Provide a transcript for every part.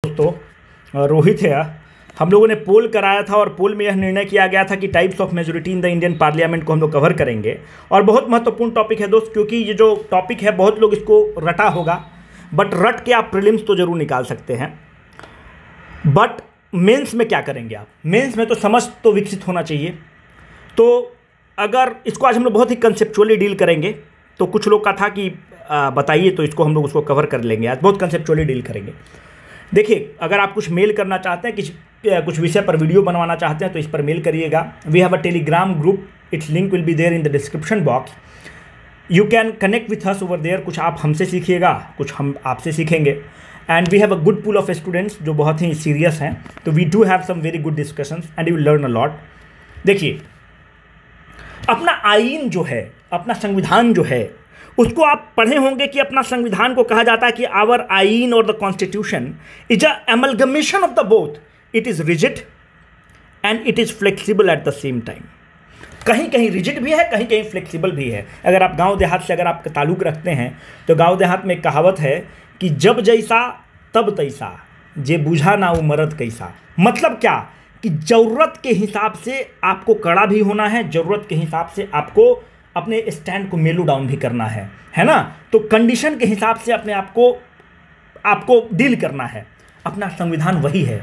दोस्तों, रोहित है। हम लोगों ने पोल कराया था और पोल में यह निर्णय किया गया था कि types of majority in the Indian parliament को हम लोग कवर करेंगे। और बहुत महत्वपूर्ण टॉपिक है दोस्त, क्योंकि ये जो टॉपिक है बहुत लोग इसको रटा होगा, बट रट के आप प्रीलिम्स तो जरूर निकाल सकते हैं। बट मेंस में क्या करेंगे आप? मेंस में तो समझ तो विकसित होना चाहिए। तो अगर इसको आज हम लोग बहुत ही कंसेप्चुअली डील करेंगे, तो कुछ लोग का था कि बताइए, तो इसको हम लोग उसको कवर कर लेंगे। आज बहुत कंसेप्चुअली डील करेंगे। देखिए, अगर आप कुछ मेल करना चाहते हैं, कुछ विषय पर वीडियो बनवाना चाहते हैं, तो इस पर मेल करिएगा। We have a telegram group, it's link will be there in the description box. You can connect with us over there. कुछ आप हमसे सीखिएगा, कुछ हम आपसे सीखेंगे। And we have a good pool of students जो बहुत ही सीरियस हैं, तो we do have some very good discussions and you will learn a lot. देखिए, अपना आईन जो है, अपना संविधान जो है, उसको आप पढ़े होंगे कि अपना संविधान को कहा जाता है कि आवर आईन और the constitution is a amalgamation of the both. It is rigid and it is flexible at the same time. कहीं कहीं रिजिड भी है, कहीं कहीं फ्लेक्सिबल भी है। अगर आप गांव देहात से अगर आप ताल्लुक रखते हैं, तो गांव देहात में एक कहावत है कि जब जैसा तब तैसा, जे बुझा ना वो मरद कैसा। मतलब क्या कि ज़रूरत के हिसाब से आपको कड़ा भी होना है, ज़रूरत के हिसाब से आपको अपने स्टैंड को मेलो डाउन भी करना है ना। तो कंडीशन के हिसाब से अपने आपको डील करना है। अपना संविधान वही है।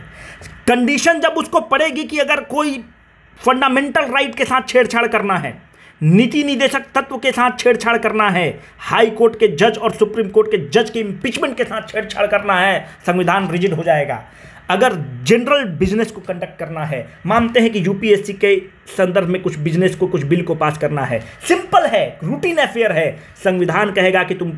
कंडीशन जब उसको पड़ेगी कि अगर कोई फंडामेंटल राइट के साथ छेड़छाड़ करना है, नीति निदेशक तत्व के साथ छेड़छाड़ करना है, हाई कोर्ट के जज और सुप्रीम कोर्ट के जज के इम्पीचमेंट के साथ छेड़छाड़ करना है, संविधान रिजिड हो जाएगा। अगर जनरल बिजनेस को कंडक्ट करना है, मानते हैं कि यूपीएससी के संदर्भ में कुछ बिजनेस को, कुछ बिल को पास करना है, सिंपल है, रूटीन अफेयर है, संविधान कहेगा कि तुम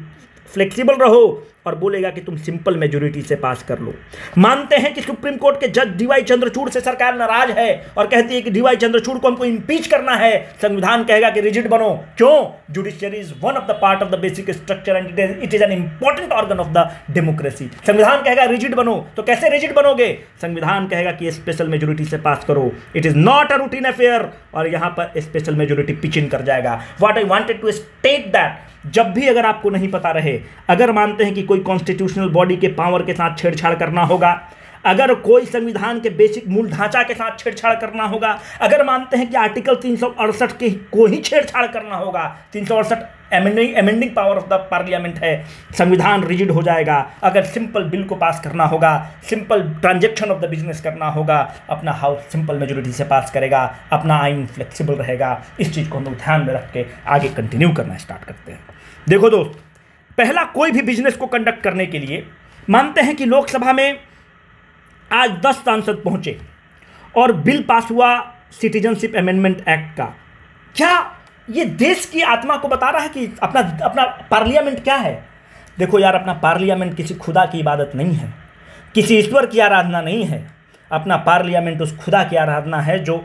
फ्लेक्सिबल रहो और बोलेगा कि तुम सिंपल मेजोरिटी से पास कर लो। मानते हैं कि सुप्रीम कोर्ट के जज डीवाई चंद्रचूड़ से सरकार नाराज है और कहती है कि डीवाई चंद्रचूड़ को हमको इंपीच करना है, संविधान कहेगा कि रिजिड बनो। क्यों? Judiciary is one of the part of the basic structure and it is an important organ of the democracy. संविधान कहेगा रिजिड बनो, तो कैसे रिजिड बनोगे? संविधान कहेगा कि स्पेशल मेजोरिटी से पास करो। It is not a routine affair, और यहां पर स्पेशल मेजोरिटी पिच इन कर जाएगा। What I wanted to state that, जब भी अगर आपको नहीं पता रहे, अगर मानते हैं कि कोई कॉन्स्टिट्यूशनल बॉडी के पावर के साथ छेड़छाड़ करना होगा, अगर कोई संविधान के बेसिक मूल ढांचा के साथ छेड़छाड़ करना होगा, अगर मानते हैं कि आर्टिकल 368 के को ही छेड़छाड़ करना होगा, 368 एमेंडिंग पावर ऑफ द पार्लियामेंट है, संविधान रिजिड हो जाएगा। अगर सिंपल बिल को पास करना होगा, simple transaction of the business करना होगा, अपना हाउस सिंपल मेजोरिटी से पास करेगा, अपना आइन फ्लेक्सिबल रहेगा। इस चीज़ को हम लोग ध्यान में रख के आगे कंटिन्यू करना स्टार्ट करते हैं। देखो दोस्त, पहला, कोई भी बिजनेस को कंडक्ट करने के लिए मानते हैं कि लोकसभा में आज 10 सांसद पहुंचे और बिल पास हुआ सिटीजनशिप अमेंडमेंट एक्ट का। क्या ये देश की आत्मा को बता रहा है कि अपना पार्लियामेंट क्या है? देखो यार, अपना पार्लियामेंट किसी खुदा की इबादत नहीं है, किसी ईश्वर की आराधना नहीं है। अपना पार्लियामेंट उस खुदा की आराधना है जो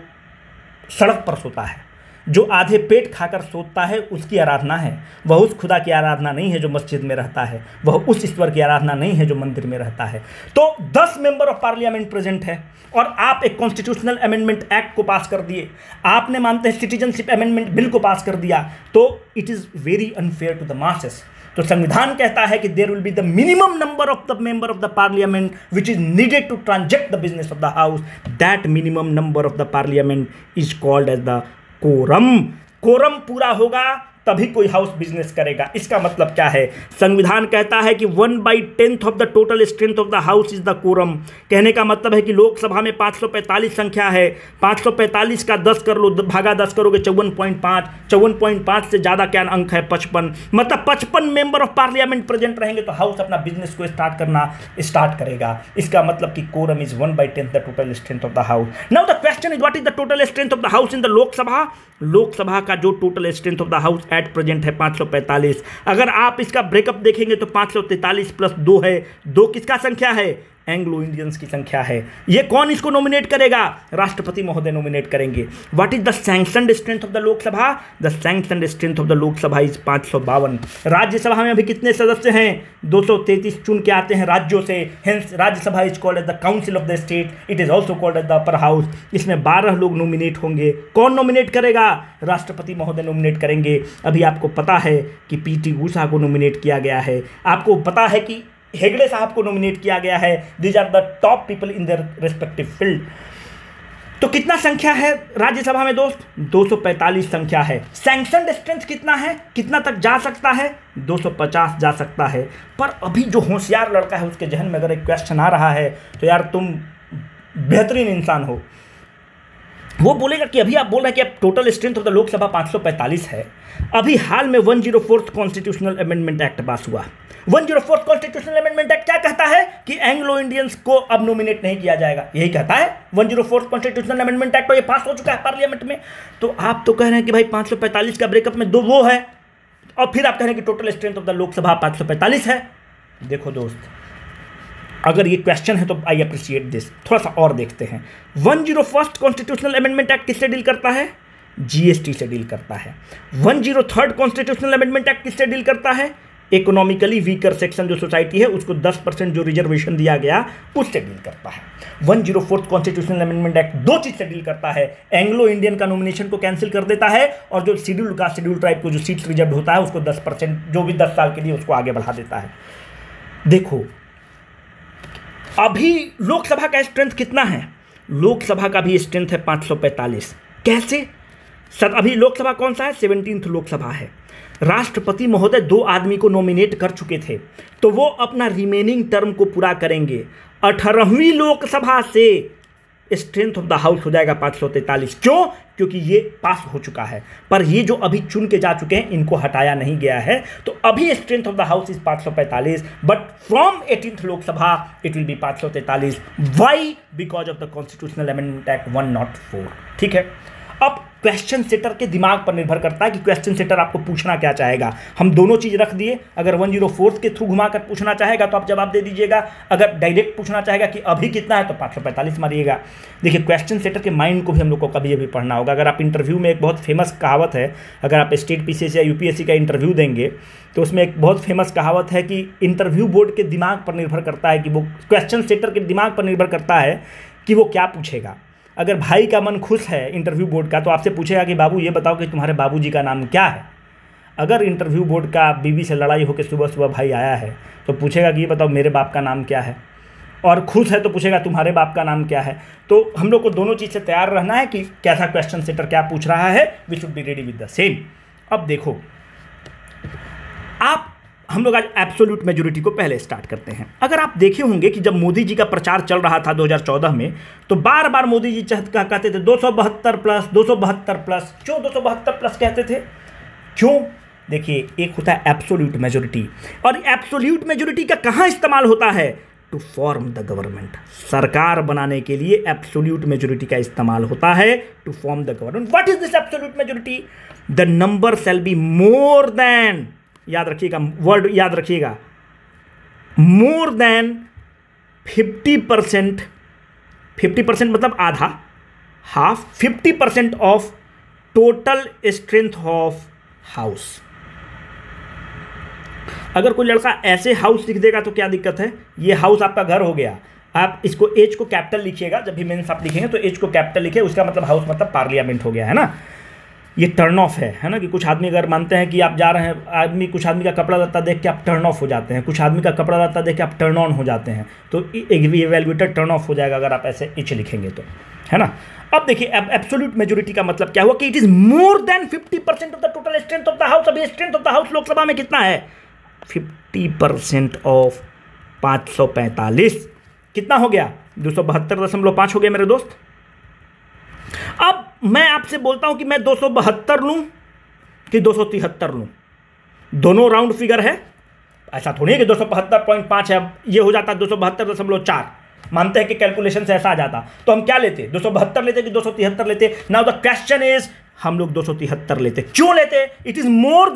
सड़क पर सोता है, जो आधे पेट खाकर सोता है, उसकी आराधना है। वह उस खुदा की आराधना नहीं है जो मस्जिद में रहता है, वह उस ईश्वर की आराधना नहीं है जो मंदिर में रहता है। तो 10 मेंबर ऑफ पार्लियामेंट प्रेजेंट है और आप एक कॉन्स्टिट्यूशनल अमेंडमेंट एक्ट को पास कर दिए, आपने मानते हैं सिटीजनशिप अमेंडमेंट बिल को पास कर दिया, तो it is very unfair to the masses. तो संविधान कहता है कि there will be the minimum number of the member of the parliament which is needed to transact the business of the house. That minimum number of the parliament is called as the quorum. Quorum पूरा होगा तभी कोई house business करेगा। इसका मतलब क्या है? संविधान कहता है कि 1/10 of the total strength of the house is the quorum. कहने का मतलब है कि लोकसभा में 545 संख्या है, 545 का 10 कर लो, भागा 10 करोगे 54.5, 54.5 से ज़्यादा क्या अंक है? 55। मतलब 55 मेंबर ऑफ पार्लियामेंट प्रेजेंट रहेंगे तो हाउस अपना बिजनेस को स्टार्ट करेगा। इसका मतलब कि quorum is 1/10 the total strength of the house. Now the question is what is the total strength of the house in the Lok Sabha. Lok Sabha का जो total strength of the house at present है 545। अगर आप इसका ब्रेकअप देखेंगे तो 543 प्लस 2 है। 2 किसका संख्या है? एंग्लो इंडियंस की संख्या है। ये कौन इसको नॉमिनेट करेगा? राष्ट्रपति महोदय नॉमिनेट करेंगे। What is the sanctioned strength of the Lok Sabha? The sanctioned strength of the Lok Sabha is 552। Rajya Sabha में अभी कितने सदस्य हैं? 233 चुन के आते हैं राज्यों से। Hence Rajya Sabha is called as the council of the state. It is also called as the upper house. इसमें 12 लोग नॉमिनेट होंगे। कौन नॉमिनेट करेगा? राष्ट्रपति महोदय नॉमिनेट करेंगे। अभी आपको पता है कि पीटी ऊषा को नॉमिनेट किया गया है। आपको पता है कि हेगड़े साहब को नॉमिनेट किया गया है। These are the top people in their respective field. तो कितना संख्या है राज्यसभा में दोस्त? 245 संख्या है। सैंक्शनड स्ट्रेंथ कितना है, कितना तक जा सकता है? 250 जा सकता है। पर अभी जो होशियार लड़का है उसके जहन में अगर एक क्वेश्चन आ रहा है तो यार तुम बेहतरीन इंसान हो, वो बोलेगा कि अभी आप बोल रहे हैं कि अब total strength of the Lok Sabha 545 है। अभी हाल में 104th कॉन्स्टिट्यूशनल अमेंडमेंट एक्ट पास हुआ। 104th कॉन्स्टिट्यूशनल अमेंडमेंट एक्ट क्या कहता है कि एंग्लो इंडियंस को अब नॉमिनेट नहीं किया जाएगा, यही कहता है 104th कॉन्स्टिट्यूशनल अमेंडमेंट एक्ट। तो ये पास हो चुका है पार्लियामेंट में। तो आप तो कह रहे हैं कि भाई 545 का ब्रेकअप में दो वो है, और फिर आप कह रहे हैं कि total strength of the Lok Sabha 545 है। देखो दोस्त, अगर ये क्वेश्चन है तो आई अप्रिशिएट दिस। थोड़ा सा और देखते हैं। 101st कॉन्स्टिट्यूशनल अमेंडमेंट एक्ट किससे डील करता है? जीएसटी से डील करता है। 103rd कॉन्स्टिट्यूशनल अमेंडमेंट एक्ट किससे डील करता है? इकोनॉमिकली वीकर सेक्शन जो सोसाइटी है उसको 10% जो रिजर्वेशन दिया गया उससे डील करता है। 104th कॉन्स्टिट्यूशनल अमेंडमेंट एक्ट दो चीज से डील करता है। एंग्लो इंडियन का नॉमिनेशन को कैंसिल कर देता है, और जो शेड्यूल कास्ट शेड्यूल ट्राइब को जो सीट्स रिजर्व होता है उसको 10% जो भी 10 साल के लिए उसको आगे बढ़ा देता है। देखो अभी लोकसभा का स्ट्रेंथ कितना है? लोकसभा का भी स्ट्रेंथ है 545। कैसे सर? अभी लोकसभा कौन सा है? 17th लोकसभा है। राष्ट्रपति महोदय 2 आदमी को नॉमिनेट कर चुके थे, तो वो अपना रिमेनिंग टर्म को पूरा करेंगे। 18वीं लोकसभा से स्ट्रेंथ ऑफ द हाउस हो जाएगा 543। क्यों? क्योंकि ये पास हो चुका है। पर ये जो अभी चुन के जा चुके हैं इनको हटाया नहीं गया है, तो अभी strength of the house is 545, but from 18th Lok Sabha it will be 543। Why? Because of the constitutional amendment act 104। ठीक है। अब क्वेश्चन सेटर के दिमाग पर निर्भर करता है कि क्वेश्चन सेटर आपको पूछना क्या चाहेगा। हम दोनों चीज रख दिए। अगर 104 के थ्रू घुमाकर पूछना चाहेगा तो आप जवाब दे दीजिएगा, अगर डायरेक्ट पूछना चाहेगा कि अभी कितना है तो 545 मारिएगा। देखिए क्वेश्चन सेटर के माइंड को भी हम लोग को कभी भी पढ़ना होगा। अगर आप इंटरव्यू में, एक बहुत फेमस कहावत है, अगर आप स्टेट पीसीएस या यूपीएससी का इंटरव्यू देंगे तो उसमें एक बहुत फेमस कहावत है कि इंटरव्यू बोर्ड के दिमाग पर निर्भर करता है कि वो, क्वेश्चन सेटर के दिमाग पर निर्भर करता है कि वो क्या पूछेगा। अगर भाई का मन खुश है इंटरव्यू बोर्ड का तो आपसे पूछेगा कि बाबू ये बताओ कि तुम्हारे बाबूजी का नाम क्या है। अगर इंटरव्यू बोर्ड का बीवी से लड़ाई होकर सुबह सुबह भाई आया है तो पूछेगा कि ये बताओ मेरे बाप का नाम क्या है, और खुश है तो पूछेगा तुम्हारे बाप का नाम क्या है। तो हम लोग को दोनों चीज़ से तैयार रहना है कि कैसा क्वेश्चन सेटर क्या पूछ रहा है। We should be ready with the same. अब देखो आप, हम लोग आज एब्सोल्यूट मेजोरिटी को पहले स्टार्ट करते हैं। अगर आप देखे होंगे कि जब मोदी जी का प्रचार चल रहा था 2014 में, तो बार बार मोदी जी कहते थे 272 प्लस, 272 प्लस। क्यों 272 प्लस कहते थे? क्यों? देखिए एक होता है एब्सोल्यूट मेजोरिटी, और एब्सोल्यूट मेजोरिटी का कहाँ इस्तेमाल होता है? To form the government. सरकार बनाने के लिए एब्सोल्यूट मेजोरिटी का इस्तेमाल होता है to form the government. What is this absolute majority? The number shall be more than, याद रखिएगा, वर्ड याद रखिएगा, मोर देन 50%। 50% मतलब आधा, half, 50% of total strength of house. अगर कोई लड़का ऐसे हाउस लिख देगा तो क्या दिक्कत है? ये हाउस आपका घर हो गया। आप इसको एच को कैपिटल लिखिएगा, जब भी मेंस आप लिखेंगे तो एच को कैपिटल लिखिए, उसका मतलब हाउस मतलब पार्लियामेंट हो गया, है ना। ये टर्न ऑफ है ना, कि कुछ आदमी अगर मानते हैं कि आप जा रहे हैं, कुछ आदमी का कपड़ा लत्ता देख के आप टर्न ऑफ हो जाते हैं, कुछ आदमी का कपड़ा लत्ता देख के आप टर्न ऑन हो जाते हैं, तो इवैल्यूएटर टर्न ऑफ हो जाएगा अगर आप ऐसे एच लिखेंगे तो, है ना। अब देखिए एब्सोल्यूट मेजोरिटी का मतलब क्या हुआ कि it is more than 50% of the total strength of the house. अभी strength of the house Lok Sabha में कितना है? 50% ऑफ 545 कितना हो गया? 272.5 हो गया मेरे दोस्त। अब मैं आपसे बोलता हूं कि मैं 272 लूं कि 273 लूं, दोनों राउंड फिगर है। ऐसा थोड़ी है कि 272.5 है, ये हो जाता 272.4। मानते हैं कि कैलकुलेशन से ऐसा आ जाता, तो हम क्या लेते? 272 लेते कि 273 लेते? नाउ द क्वेश्चन इज, हम लोग 273 लेते। क्यों लेते? It is more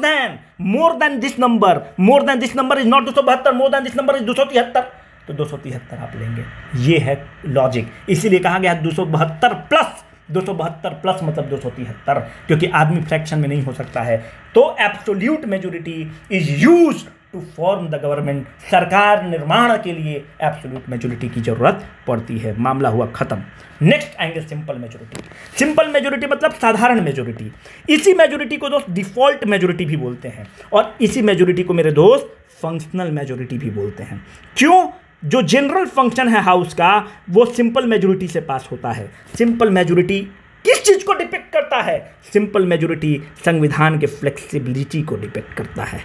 then this number. More than this number is not 272, more than this number is 273, तो 273 आप लेंगे। ये है लॉजिक। इसीलिए कहा गया 272 प्लस। 272 प्लस मतलब 273, क्योंकि आदमी फ्रैक्शन में नहीं हो सकता है। तो absolute majority is used to form the government, सरकार निर्माण के लिए एब्सोल्यूट मेजोरिटी की जरूरत पड़ती है। मामला हुआ खत्म। नेक्स्ट आएंगे सिंपल मेजोरिटी। सिंपल मेजोरिटी मतलब साधारण मेजोरिटी। इसी मेजोरिटी को दोस्त डिफॉल्ट मेजोरिटी भी बोलते हैं, और इसी मेजोरिटी को मेरे दोस्त फंक्शनल मेजोरिटी भी बोलते हैं। क्यों? जो जनरल फंक्शन है हाउस का वो सिंपल मेजोरिटी से पास होता है। सिंपल मेजोरिटी किस चीज को डिपेक्ट करता है? सिंपल मेजोरिटी संविधान के फ्लेक्सिबिलिटी को डिपेक्ट करता है।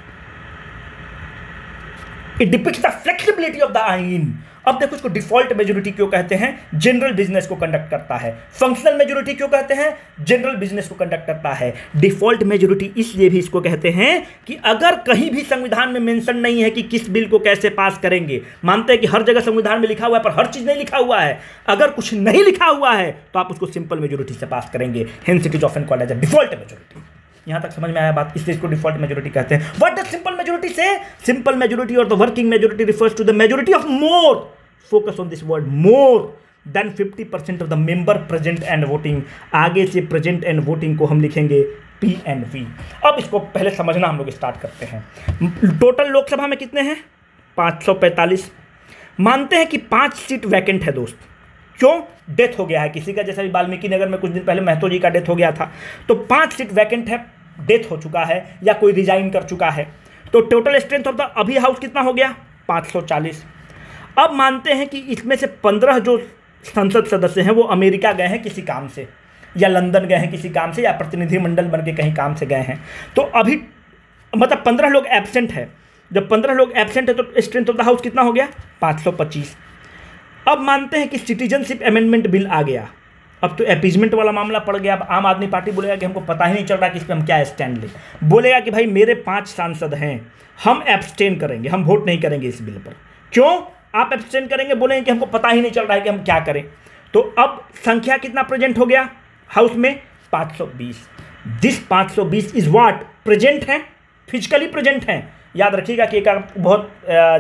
It depicts the flexibility of the आइन। अब देखो इसको डिफॉल्ट मेजोरिटी क्यों कहते हैं? जनरल बिजनेस को कंडक्ट करता है। फंक्शनल मेजोरिटी क्यों कहते हैं? जनरल बिजनेस को कंडक्ट करता है। डिफॉल्ट मेजोरिटी इसलिए भी इसको कहते हैं कि अगर कहीं भी संविधान में मेंशन नहीं है कि किस बिल को कैसे पास करेंगे, मानते हैं कि हर जगह संविधान में लिखा हुआ है पर हर चीज नहीं लिखा हुआ है, अगर कुछ नहीं लिखा हुआ है तो आप उसको सिंपल मेजोरिटी से पास करेंगे। Hence it is often called as a default majority. यहां तक समझ में आया बात? इसलिए इसको डिफॉल्ट मेजोरिटी कहते हैं। What does simple majority say? Simple majority और the working majority refers to the majority of more, focus on this word, more than 50% of the member present and voting. आगे से प्रेजेंट एंड वोटिंग को हम लिखेंगे P and V। अब इसको पहले समझना हम लोग स्टार्ट करते हैं। टोटल लोकसभा में कितने हैं? 545। मानते हैं कि 5 सीट वैकेंट है दोस्त। क्यों? डेथ हो गया है किसी का, जैसे भी वाल्मीकि नगर में कुछ दिन पहले महतो जी का डेथ हो गया था, तो 5 सीट वैकेंट है, डेथ हो चुका है या कोई रिजाइन कर चुका है। तो टोटल स्ट्रेंथ ऑफ द अभी हाउस कितना हो गया? 540। अब मानते हैं कि इसमें से 15 जो संसद सदस्य हैं वो अमेरिका गए हैं किसी काम से, या लंदन गए हैं किसी काम से, या प्रतिनिधिमंडल बन के कहीं काम से गए हैं। तो अभी मतलब 15 लोग एब्सेंट है। जब 15 लोग एब्सेंट है तो स्ट्रेंथ ऑफ द हाउस कितना हो गया? 525। अब मानते हैं कि सिटीजनशिप अमेंडमेंट बिल आ गया। अब तो अपीजमेंट वाला मामला पड़ गया। अब आम आदमी पार्टी बोलेगा कि हमको पता ही नहीं चल रहा कि इस पर हम क्या स्टैंड लें। बोलेगा कि भाई मेरे 5 सांसद हैं, हम एब्सटेन करेंगे, हम वोट नहीं करेंगे इस बिल पर। क्यों आप एब्सटेन करेंगे? बोलेंगे कि हमको पता ही नहीं चल रहा है कि हम क्या करें। तो अब संख्या कितना प्रेजेंट हो गया हाउस में? 520। This 520 is what? प्रेजेंट है, फिजिकली प्रेजेंट है। याद रखिएगा कि एक बहुत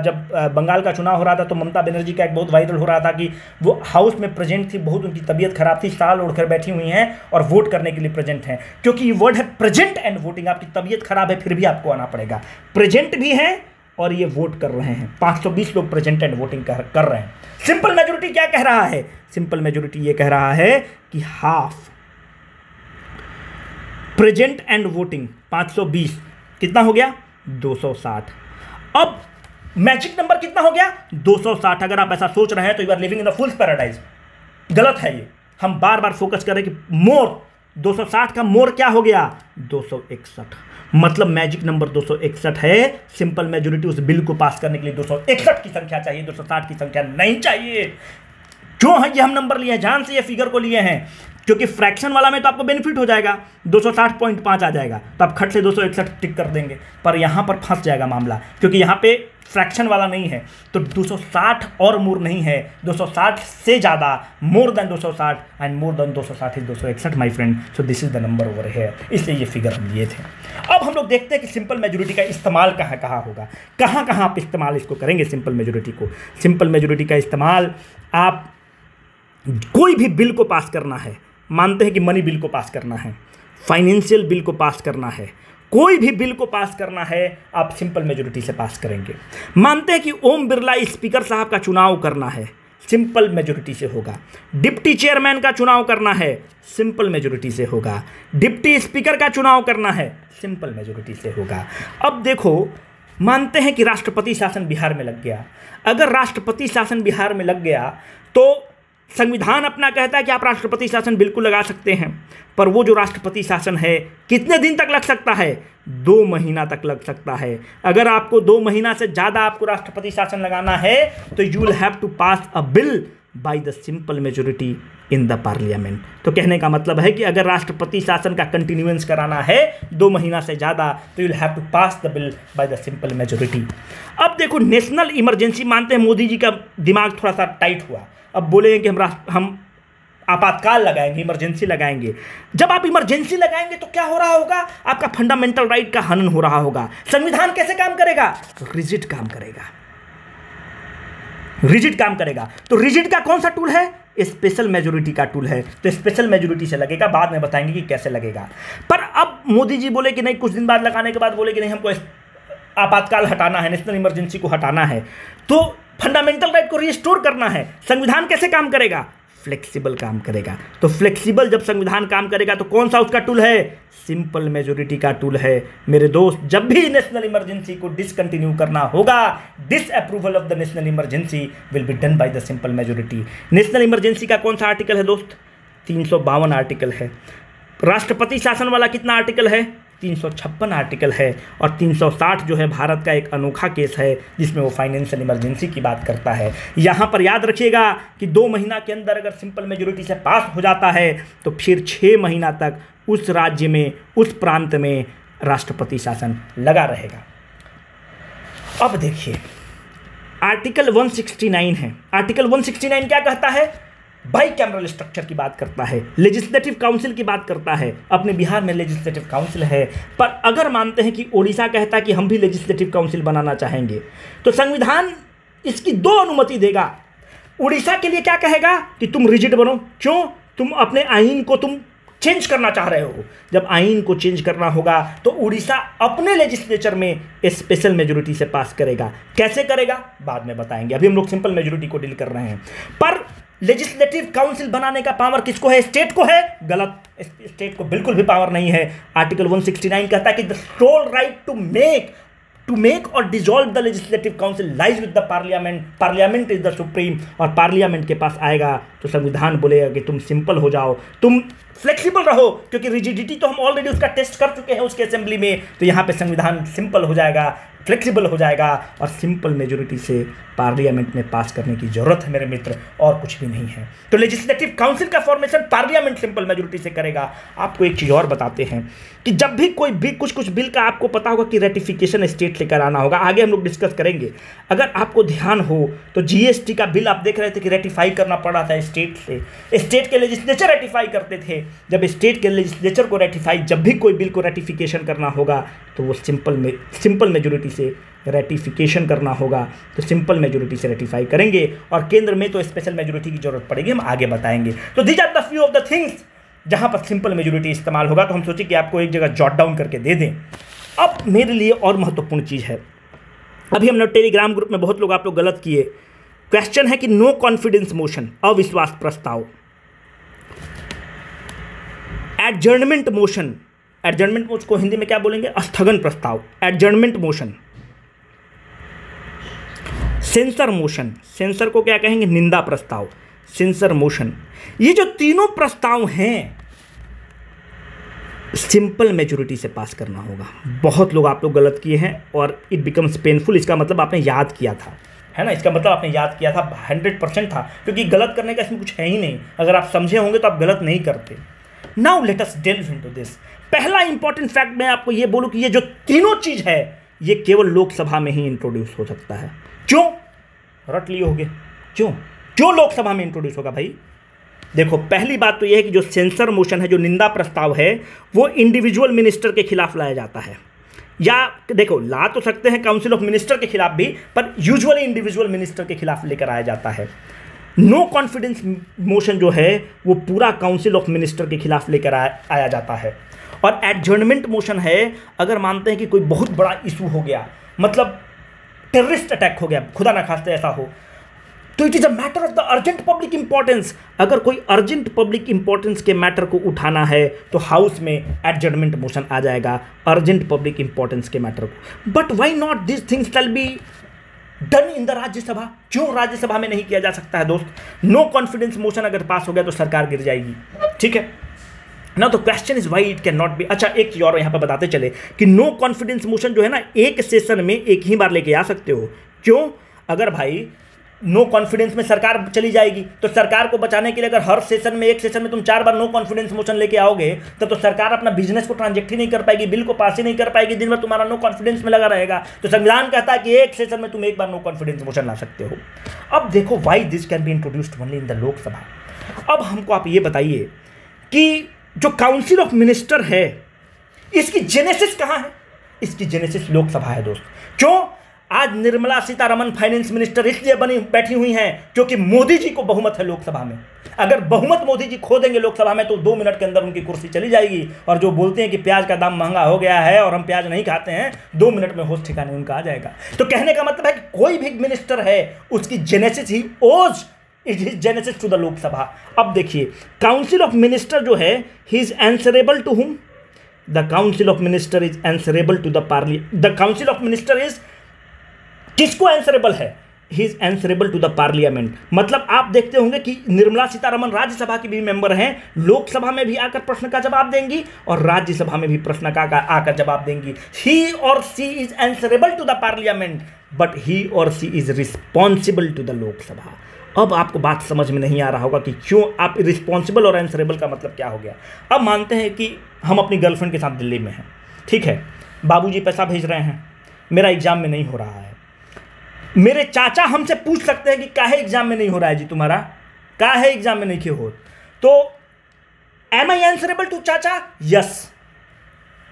जब बंगाल का चुनाव हो रहा था तो ममता बनर्जी का एक बहुत वायरल हो रहा था कि वो हाउस में प्रेजेंट थी, बहुत उनकी तबीयत खराब थी, शाल ओढ़कर बैठी हुई हैं और वोट करने के लिए प्रेजेंट हैं। क्योंकि ये वर्ड है प्रेजेंट एंड वोटिंग। आपकी तबीयत खराब है फिर भी आपको आना पड़ेगा। प्रेजेंट भी है और ये वोट कर रहे हैं। 520 लोग प्रेजेंट एंड वोटिंग कर रहे हैं। सिंपल मेजोरिटी क्या कह रहा है? सिंपल मेजोरिटी ये कह रहा है कि हाफ प्रेजेंट एंड वोटिंग 520 कितना हो गया? 260। अब मैजिक नंबर कितना हो गया? 260। अगर आप ऐसा सोच रहे हैं तो you are living in the fool's paradise. गलत है ये। हम बार बार फोकस कर रहे हैं कि मोर, 260 का मोर क्या हो गया? 261। मतलब मैजिक नंबर 261 है। सिंपल मेजोरिटी उस बिल को पास करने के लिए 261 की संख्या चाहिए, 260 की संख्या नहीं चाहिए। क्यों है ये हम नंबर लिए हैं? जान से ये फिगर को लिए हैं क्योंकि फ्रैक्शन वाला में तो आपको बेनिफिट हो जाएगा, 260.5 आ जाएगा तो आप खट से 261 टिक कर देंगे। पर यहाँ पर फंस जाएगा मामला, क्योंकि यहाँ पे फ्रैक्शन वाला नहीं है। तो 260 और मोर नहीं है, 260 से ज़्यादा, more than 260 and more than 260 is 261 my friend. So this is the number over here. इसलिए ये फिगर हम लिए थे। अब हम लोग देखते हैं कि सिंपल मेजोरिटी का इस्तेमाल कहाँ कहाँ होगा, कहाँ कहाँ आप इस्तेमाल इसको करेंगे सिंपल मेजोरिटी को। सिंपल मेजोरिटी का इस्तेमाल आप कोई भी बिल को पास करना है, मानते हैं कि मनी बिल को पास करना है, फाइनेंशियल बिल को पास करना है, कोई भी बिल को पास करना है, आप सिंपल मेजोरिटी से पास करेंगे। मानते हैं कि ओम बिरला स्पीकर साहब का चुनाव करना है, सिंपल मेजोरिटी से होगा। डिप्टी चेयरमैन का चुनाव करना है, सिंपल मेजोरिटी से होगा। डिप्टी स्पीकर का चुनाव करना है, सिंपल मेजोरिटी से होगा। अब देखो, मानते हैं कि राष्ट्रपति शासन बिहार में लग गया। अगर राष्ट्रपति शासन बिहार में लग गया तो संविधान अपना कहता है कि आप राष्ट्रपति शासन बिल्कुल लगा सकते हैं, पर वो जो राष्ट्रपति शासन है कितने दिन तक लग सकता है? 2 महीना तक लग सकता है। अगर आपको 2 महीना से ज़्यादा आपको राष्ट्रपति शासन लगाना है तो you will have to pass a bill by the simple majority in the parliament. तो कहने का मतलब है कि अगर राष्ट्रपति शासन का कंटिन्यूएंस कराना है 2 महीना से ज़्यादा तो you will have to pass the bill by the simple majority. अब देखो, नेशनल इमरजेंसी, मानते हैं मोदी जी का दिमाग थोड़ा सा टाइट हुआ, अब बोलेंगे कि हम आपातकाल लगाएंगे, इमरजेंसी लगाएंगे। जब आप इमरजेंसी लगाएंगे तो क्या हो रहा होगा? आपका फंडामेंटल राइट का हनन हो रहा होगा। संविधान कैसे काम करेगा? रिजिड काम करेगा, रिजिड काम करेगा। तो रिजिड का कौन सा टूल है? स्पेशल मेजोरिटी का टूल है। तो स्पेशल मेजोरिटी से लगेगा, बाद में बताएंगे कि कैसे लगेगा। पर अब मोदी जी बोले कि नहीं, कुछ दिन बाद लगाने के बाद बोले कि नहीं, हमको आपातकाल हटाना है, नेशनल इमरजेंसी को हटाना है, तो फंडामेंटल राइट को रिस्टोर करना है। संविधान कैसे काम करेगा? फ्लेक्सिबल काम करेगा। तो फ्लेक्सिबल जब संविधान काम करेगा तो कौन सा उसका टूल है? सिंपल मेजोरिटी का टूल है। मेरे दोस्त, जब भी नेशनल इमरजेंसी को डिसकंटिन्यू करना होगा, disapproval of the national emergency will be done by the simple majority. National emergency का कौन सा आर्टिकल है दोस्त? 352 आर्टिकल है। राष्ट्रपति शासन वाला कितना आर्टिकल है? 356 आर्टिकल है। और 360 जो है भारत का एक अनोखा केस है जिसमें वो फाइनेंशियल इमरजेंसी की बात करता है। यहाँ पर याद रखिएगा कि 2 महीना के अंदर अगर सिंपल मेजोरिटी से पास हो जाता है तो फिर 6 महीना तक उस राज्य में, उस प्रांत में राष्ट्रपति शासन लगा रहेगा। अब देखिए आर्टिकल 169 है। आर्टिकल 169 क्या कहता है? बाई कैमरल स्ट्रक्चर की बात करता है, लेजिस्लेटिव काउंसिल की बात करता है। अपने बिहार में लेजिस्लेटिव काउंसिल है, पर अगर मानते हैं कि ओडिशा कहता है कि हम भी लेजिस्लेटिव काउंसिल बनाना चाहेंगे तो संविधान इसकी 2 अनुमति देगा। उड़ीसा के लिए क्या कहेगा कि तुम रिजिड बनो। क्यों? तुम अपने आईन को तुम चेंज करना चाह रहे हो। जब आईन को चेंज करना होगा तो उड़ीसा अपने लेजिस्लेचर में स्पेशल मेजोरिटी से पास करेगा। कैसे करेगा बाद में बताएंगे, अभी हम लोग सिंपल मेजोरिटी को डील कर रहे हैं। पर लेजिस्लेटिव काउंसिल बनाने का पावर किसको है? स्टेट को है। गलत, स्टेट को बिल्कुल भी पावर नहीं है। आर्टिकल 169 कहता है कि the sole right to make or dissolve the legislative council lies with the parliament. Parliament is the supreme, और पार्लियामेंट के पास आएगा तो संविधान बोलेगा कि तुम सिंपल हो जाओ, तुम फ्लेक्सिबल रहो, क्योंकि रिजिडिटी तो हम ऑलरेडी उसका टेस्ट कर चुके हैं उसके असेंबली में। तो यहाँ पे संविधान सिंपल हो जाएगा, फ्लेक्सिबल हो जाएगा, और सिंपल मेजोरिटी से पार्लियामेंट में पास करने की जरूरत है मेरे मित्र, और कुछ भी नहीं है। तो लेजिस्लेटिव काउंसिल का फॉर्मेशन पार्लियामेंट सिंपल मेजोरिटी से करेगा। आपको एक चीज़ और बताते हैं कि जब भी कोई भी कुछ बिल का आपको पता होगा कि रेटिफिकेशन स्टेट से कराना होगा, आगे हम लोग डिस्कस करेंगे। अगर आपको ध्यान हो तो जीएसटी का बिल आप देख रहे थे कि रेटिफाई करना पड़ा था स्टेट से। स्टेट के लेजिस्लेचर रेटिफाई करते थे। जब स्टेट के लेजिस्लेचर को रेटिफाई, जब भी कोई बिल को रेटिफिकेशन करना होगा तो वो सिंपल मेजोरिटी से रेटिफिकेशन करना होगा, तो सिंपल मेजोरिटी से रेटिफाई करेंगे। और केंद्र में तो स्पेशल मेजोरिटी की जरूरत पड़ेगी, हम आगे बताएंगे। तो these are the few of the things जहां पर सिंपल मेजोरिटी इस्तेमाल होगा। तो हम सोचे कि आपको एक जगह जॉट डाउन करके दे दें। अब मेरे लिए और महत्वपूर्ण चीज़ है, अभी हमने टेलीग्राम ग्रुप में बहुत लोग आप लोग गलत किए। क्वेश्चन है कि नो कॉन्फिडेंस मोशन, अविश्वास प्रस्ताव, एडजर्नमेंट मोशन, एडजर्नमेंट मोशन को हिंदी में क्या बोलेंगे? स्थगन प्रस्ताव, adjournment motion, censure motion, sensor को क्या कहेंगे? निंदा प्रस्ताव, सेंसर मोशन। ये जो तीनों प्रस्ताव हैं सिंपल मेजोरिटी से पास करना होगा। बहुत लोग आप लोग गलत किए हैं और इट बिकम्स पेनफुल। इसका मतलब आपने याद किया था, है ना? इसका मतलब आपने याद किया था, 100% था, क्योंकि गलत करने का इसमें कुछ है ही नहीं। अगर आप समझे होंगे तो आप गलत नहीं करते। Now let us delve into this. पहला इंपॉर्टेंट फैक्ट मैं आपको ये बोलूं कि ये जो तीनों चीज है ये केवल लोकसभा में ही इंट्रोड्यूस हो सकता है। क्यों? रट लिए होगे, क्यों लोकसभा में इंट्रोड्यूस होगा भाई? देखो, पहली बात तो यह है कि जो सेंसर मोशन है, जो निंदा प्रस्ताव है, वो इंडिविजुअल मिनिस्टर के खिलाफ लाया जाता है। या देखो, ला तो सकते हैं काउंसिल ऑफ मिनिस्टर के खिलाफ भी, पर यूजुअली इंडिविजुअल मिनिस्टर के खिलाफ लेकर आया जाता है। नो कॉन्फिडेंस मोशन जो है वो पूरा काउंसिल ऑफ मिनिस्टर के खिलाफ लेकर आया जाता है। और एडजर्नमेंट मोशन है, अगर मानते हैं कि कोई बहुत बड़ा इशू हो गया, मतलब टेररिस्ट अटैक हो गया, खुदा ना खास्ते ऐसा हो, तो it is a matter of the urgent public importance. अगर कोई अर्जेंट पब्लिक इंपॉर्टेंस के मैटर को उठाना है तो हाउस में एडजर्नमेंट मोशन आ जाएगा, अर्जेंट पब्लिक इंपॉर्टेंस के मैटर को। But why not this things can be done in the Rajya Sabha? क्यों राज्यसभा में नहीं किया जा सकता है दोस्त? नो कॉन्फिडेंस मोशन अगर पास हो गया तो सरकार गिर जाएगी, ठीक है ना? तो question is why it can not be. अच्छा, एक चीज और यहाँ पर बताते चले कि नो कॉन्फिडेंस मोशन जो है ना, एक सेशन में एक ही बार लेके आ सकते हो। क्यों? अगर भाई नो कॉन्फिडेंस में सरकार चली जाएगी तो सरकार को बचाने के लिए अगर हर सेशन में, एक सेशन में तुम 4 बार नो कॉन्फिडेंस मोशन लेके आओगे तब तो सरकार अपना बिजनेस को ट्रांजेक्ट ही नहीं कर पाएगी, बिल को पास ही नहीं कर पाएगी, दिन भर तुम्हारा नो कॉन्फिडेंस में लगा रहेगा। तो संविधान कहता है कि एक सेशन में तुम एक बार नो कॉन्फिडेंस मोशन ला सकते हो। अब देखो, why this can be introduced only in the Lok Sabha. अब हमको आप ये बताइए कि जो काउंसिल ऑफ मिनिस्टर है इसकी जेनेसिस कहाँ है? इसकी जेनेसिस लोकसभा है दोस्त। क्यों? आज निर्मला सीतारमण फाइनेंस मिनिस्टर इसलिए बनी बैठी हुई हैं क्योंकि मोदी जी को बहुमत है लोकसभा में। अगर बहुमत मोदी जी खो देंगे लोकसभा में तो 2 मिनट के अंदर उनकी कुर्सी चली जाएगी। और जो बोलते हैं कि प्याज का दाम महंगा हो गया है और हम प्याज नहीं खाते हैं, 2 मिनट में होश ठिकाने उनका आ जाएगा। तो कहने का मतलब है कि कोई भी मिनिस्टर है उसकी जेनेसिस ही owes it is genesis to the Lok Sabha. अब देखिए काउंसिल ऑफ मिनिस्टर जो है he is answerable to whom? The council of minister is answerable to the parliament. The council of minister is किसको आंसरेबल है? He is answerable to the parliament. मतलब आप देखते होंगे कि निर्मला सीतारमण राज्यसभा की भी मेंबर हैं, लोकसभा में भी आकर प्रश्न का जवाब देंगी और राज्यसभा में भी प्रश्न का आकर जवाब देंगी। He or she is answerable to the parliament but he or she is responsible to the Lok Sabha. अब आपको बात समझ में नहीं आ रहा होगा कि क्यों आप रिस्पॉन्सिबल और आंसरेबल का मतलब क्या हो गया। अब मानते हैं कि हम अपनी गर्लफ्रेंड के साथ दिल्ली में हैं, ठीक है, बाबूजी पैसा भेज रहे हैं, मेरा एग्जाम में नहीं हो रहा है। मेरे चाचा हमसे पूछ सकते हैं कि काहे एग्जाम में नहीं हो रहा है जी तुम्हारा, काहे एग्जाम में नहीं हो, तो एम आई आंसरेबल टू चाचा? यस।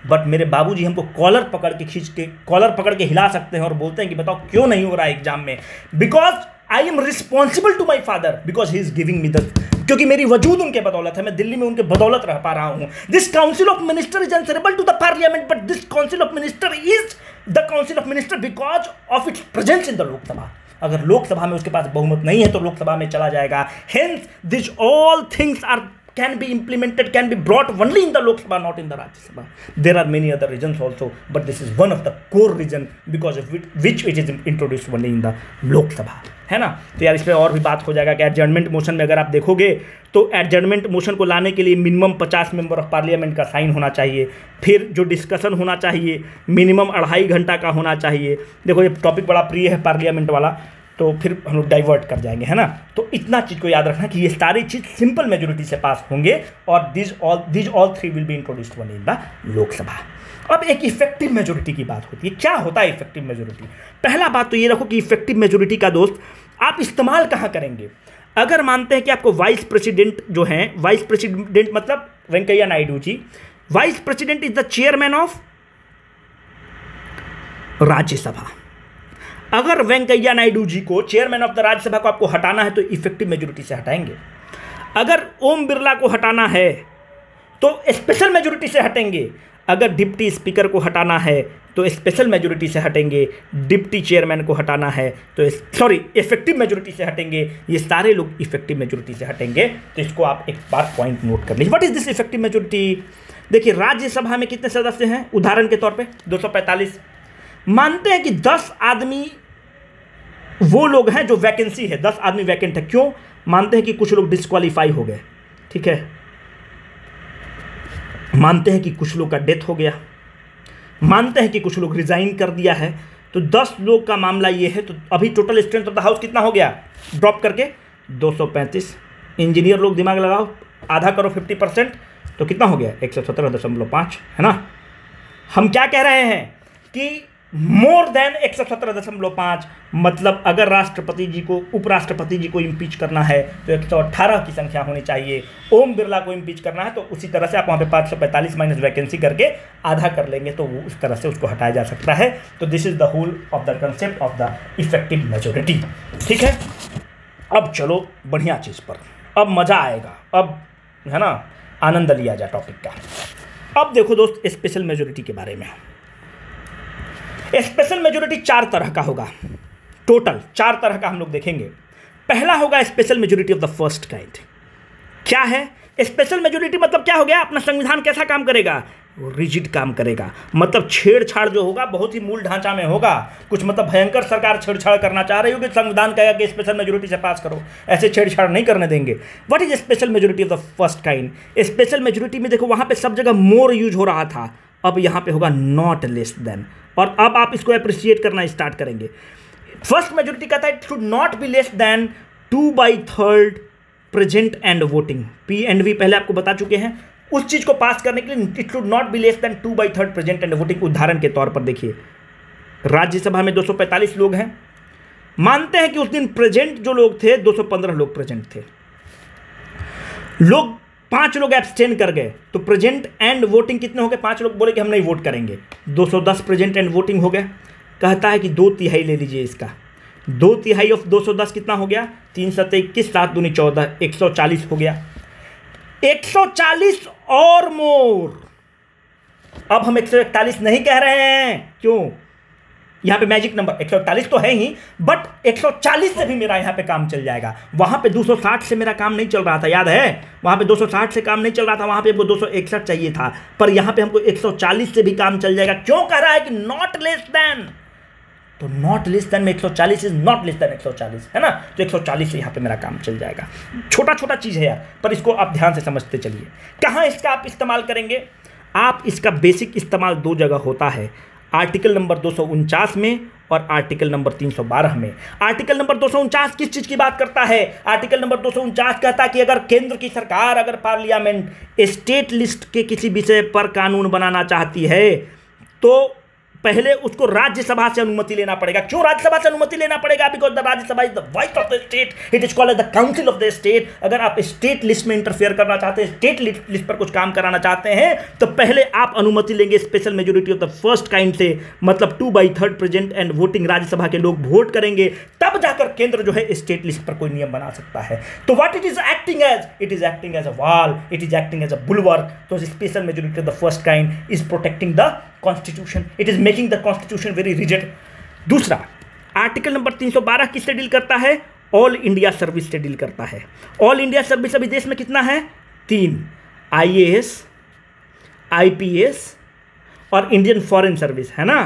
बट मेरे बाबूजी हमको कॉलर पकड़ के हिला सकते हैं और बोलते हैं कि बताओ क्यों नहीं हो रहा है एग्जाम में। Because I am responsible to my father, because he is giving me the, क्योंकि मेरी वजूद उनके बदौलत है, मैं दिल्ली में उनके बदौलत रह पा रहा हूं। This council of minister is answerable to the parliament but this council of minister is the council of minister because of its presence in the Lok Sabha. अगर लोकसभा में उसके पास बहुमत नहीं है तो लोकसभा में चला जाएगा। Hence this all things are can be implemented, can be brought only in the Lok Sabha, not in the Rajya Sabha. There are many other reasons also, but this is one of the core reason because of which it is introduced only in the Lok Sabha, है ना। तो यार इस पर और भी बात हो जाएगा कि एडजर्नमेंट मोशन में अगर आप देखोगे तो एडजर्नमेंट मोशन को लाने के लिए मिनिमम 50 मेंबर ऑफ पार्लियामेंट का साइन होना चाहिए, फिर जो डिस्कशन होना चाहिए मिनिमम 2.5 घंटा का होना चाहिए। देखो ये टॉपिक बड़ा प्रिय है पार्लियामेंट वाला, तो फिर हम लोग डाइवर्ट कर जाएंगे, है ना। तो इतना चीज़ को याद रखना कि ये सारी चीज़ सिंपल मेजोरिटी से पास होंगे और these all three will be introduced in the Lok Sabha. अब एक इफेक्टिव मेजोरिटी की बात होती है। क्या होता है इफेक्टिव मेजोरिटी? पहला बात तो ये रखो कि इफेक्टिव मेजोरिटी का दोस्त आप इस्तेमाल कहाँ करेंगे। अगर मानते हैं कि आपको वाइस प्रेसिडेंट जो हैं, वाइस प्रेसिडेंट मतलब Venkaiah Naidu ji, vice president is the chairman of Rajya Sabha. अगर वेंकैया नायडू जी को, चेयरमैन ऑफ द राज्यसभा को आपको हटाना है तो इफेक्टिव मेजोरिटी से हटाएंगे। अगर ओम बिरला को हटाना है तो स्पेशल मेजोरिटी से हटेंगे। अगर डिप्टी स्पीकर को हटाना है तो स्पेशल मेजोरिटी से हटेंगे। डिप्टी चेयरमैन को हटाना है तो इफेक्टिव मेजोरिटी से हटेंगे। ये सारे लोग इफेक्टिव मेजोरिटी से हटेंगे। तो इसको आप एक बार पॉइंट नोट कर लीजिए। What is this effective majority? देखिए राज्यसभा में कितने सदस्य हैं, उदाहरण के तौर पे 245। मानते हैं कि 10 आदमी वो लोग हैं जो वैकेंसी है, 10 आदमी वैकेंट है। क्यों? मानते हैं कि कुछ लोग डिस्क्वालीफाई हो गए, ठीक है, मानते हैं कि कुछ लोग का डेथ हो गया, मानते हैं कि कुछ लोग रिजाइन कर दिया है। तो 10 लोग का मामला ये है। तो अभी total strength of the house कितना हो गया ड्रॉप करके? 235। इंजीनियर लोग दिमाग लगाओ, आधा करो 50%, तो कितना हो गया? 117.5, है ना। हम क्या कह रहे हैं कि मोर देन 117.5, मतलब अगर राष्ट्रपति जी को, उपराष्ट्रपति जी को इम्पीच करना है तो 118 की संख्या होनी चाहिए। ओम बिरला को इम्पीच करना है तो उसी तरह से आप वहाँ पे 545 माइनस वैकेंसी करके आधा कर लेंगे तो वो उस तरह से उसको हटाया जा सकता है। तो this is the whole of the concept of the effective majority, ठीक है। अब चलो बढ़िया चीज़ पर, अब मज़ा आएगा, अब है ना, आनंद लिया जाए टॉपिक का। अब देखो दोस्त स्पेशल मेजोरिटी के बारे में। स्पेशल मेजोरिटी 4 तरह का होगा, टोटल 4 तरह का हम लोग देखेंगे। पहला होगा special majority of the first kind. क्या है स्पेशल मेजोरिटी? मतलब क्या हो गया, अपना संविधान कैसा काम करेगा? रिजिड काम करेगा। मतलब छेड़छाड़ जो होगा बहुत ही मूल ढांचा में होगा। कुछ मतलब भयंकर सरकार छेड़छाड़ करना चाह रही होगी, संविधान कहेगा कि स्पेशल मेजोरिटी से पास करो, ऐसे छेड़छाड़ नहीं करने देंगे। What is special majority of the first kind? Special majority में देखो वहां पे सब जगह मोर यूज हो रहा था, अब यहां पे होगा नॉट लेस देन। और अब आप इसको अप्रिशिएट करना स्टार्ट करेंगे। फर्स्ट मेजोरिटी कहता है it should not be less than 2/3 present and voting. P and V पहले आपको बता चुके हैं। उस चीज को पास करने के लिए it should not be less than 2/3 present and voting. उदाहरण के तौर पर देखिए राज्यसभा में 245 लोग हैं, मानते हैं कि उस दिन प्रेजेंट जो लोग थे 215 लोग प्रेजेंट थे, लोग 5 लोग एब्सटेन कर गए, तो प्रेजेंट एंड वोटिंग कितने हो गए? 5 लोग बोले कि हम नहीं वोट करेंगे, 210 प्रेजेंट एंड वोटिंग हो गए। कहता है कि 2/3 ले लीजिए इसका। 2/3 ऑफ 210 कितना हो गया? 3 7 21, 7 दूनी 14, 140 हो गया। 140 और मोर। अब हम 141 नहीं कह रहे हैं, क्यों? यहां पे मैजिक नंबर 141 तो है ही, बट 140 से भी मेरा यहां पे काम चल जाएगा। वहां पे 260 से मेरा काम नहीं चल रहा था, याद है? वहां पे 260 से काम नहीं चल रहा था, वहां पे हमको 261 चाहिए था, पर यहां पे हमको 140 से भी काम चल जाएगा। क्यों कह रहा है कि नॉट लेस देन? तो नॉट लेस देन में 140 इज नॉट लेस देन 140, है ना? तो 140 से यहां पे मेरा काम चल जाएगा। छोटा छोटा चीज है यार, पर इसको आप ध्यान से समझते चलिए। कहां इसका आप इस्तेमाल करेंगे? आप इसका बेसिक इस्तेमाल 2 जगह होता है, आर्टिकल नंबर 249 में और आर्टिकल नंबर 312 में। आर्टिकल नंबर 249 किस चीज की बात करता है? आर्टिकल नंबर 249 कहता है कि अगर केंद्र की सरकार, अगर पार्लियामेंट स्टेट लिस्ट के किसी विषय पर कानून बनाना चाहती है तो पहले उसको राज्यसभा से अनुमति लेना पड़ेगा। क्यों राज्यसभा से अनुमति लेना पड़ेगा? Because the Rajya Sabha is the voice of the state, it is called the council of the state. अगर आप स्टेट लिस्ट में इंटरफेयर करना चाहते हैं, स्टेट लिस्ट पर कुछ काम कराना चाहते हैं, तो पहले आप अनुमति लेंगे special majority of the first kind से, मतलब 2/3 प्रेजेंट एंड वोटिंग। राज्यसभा के लोग वोट करेंगे, तब जाकर केंद्र जो है स्टेट लिस्ट पर कोई नियम बना सकता है। तो what it is acting as? It is acting as a wall, it is acting as a bulwark. तो special majority of the first kind is protecting the constitution, it is making the constitution very rigid. दूसरा, article number 312 किससे deal करता है? All India service से deal करता है। All India service अभी देश में कितना है? 3, IAS, IPS और इंडियन फॉरेन सर्विस, है ना?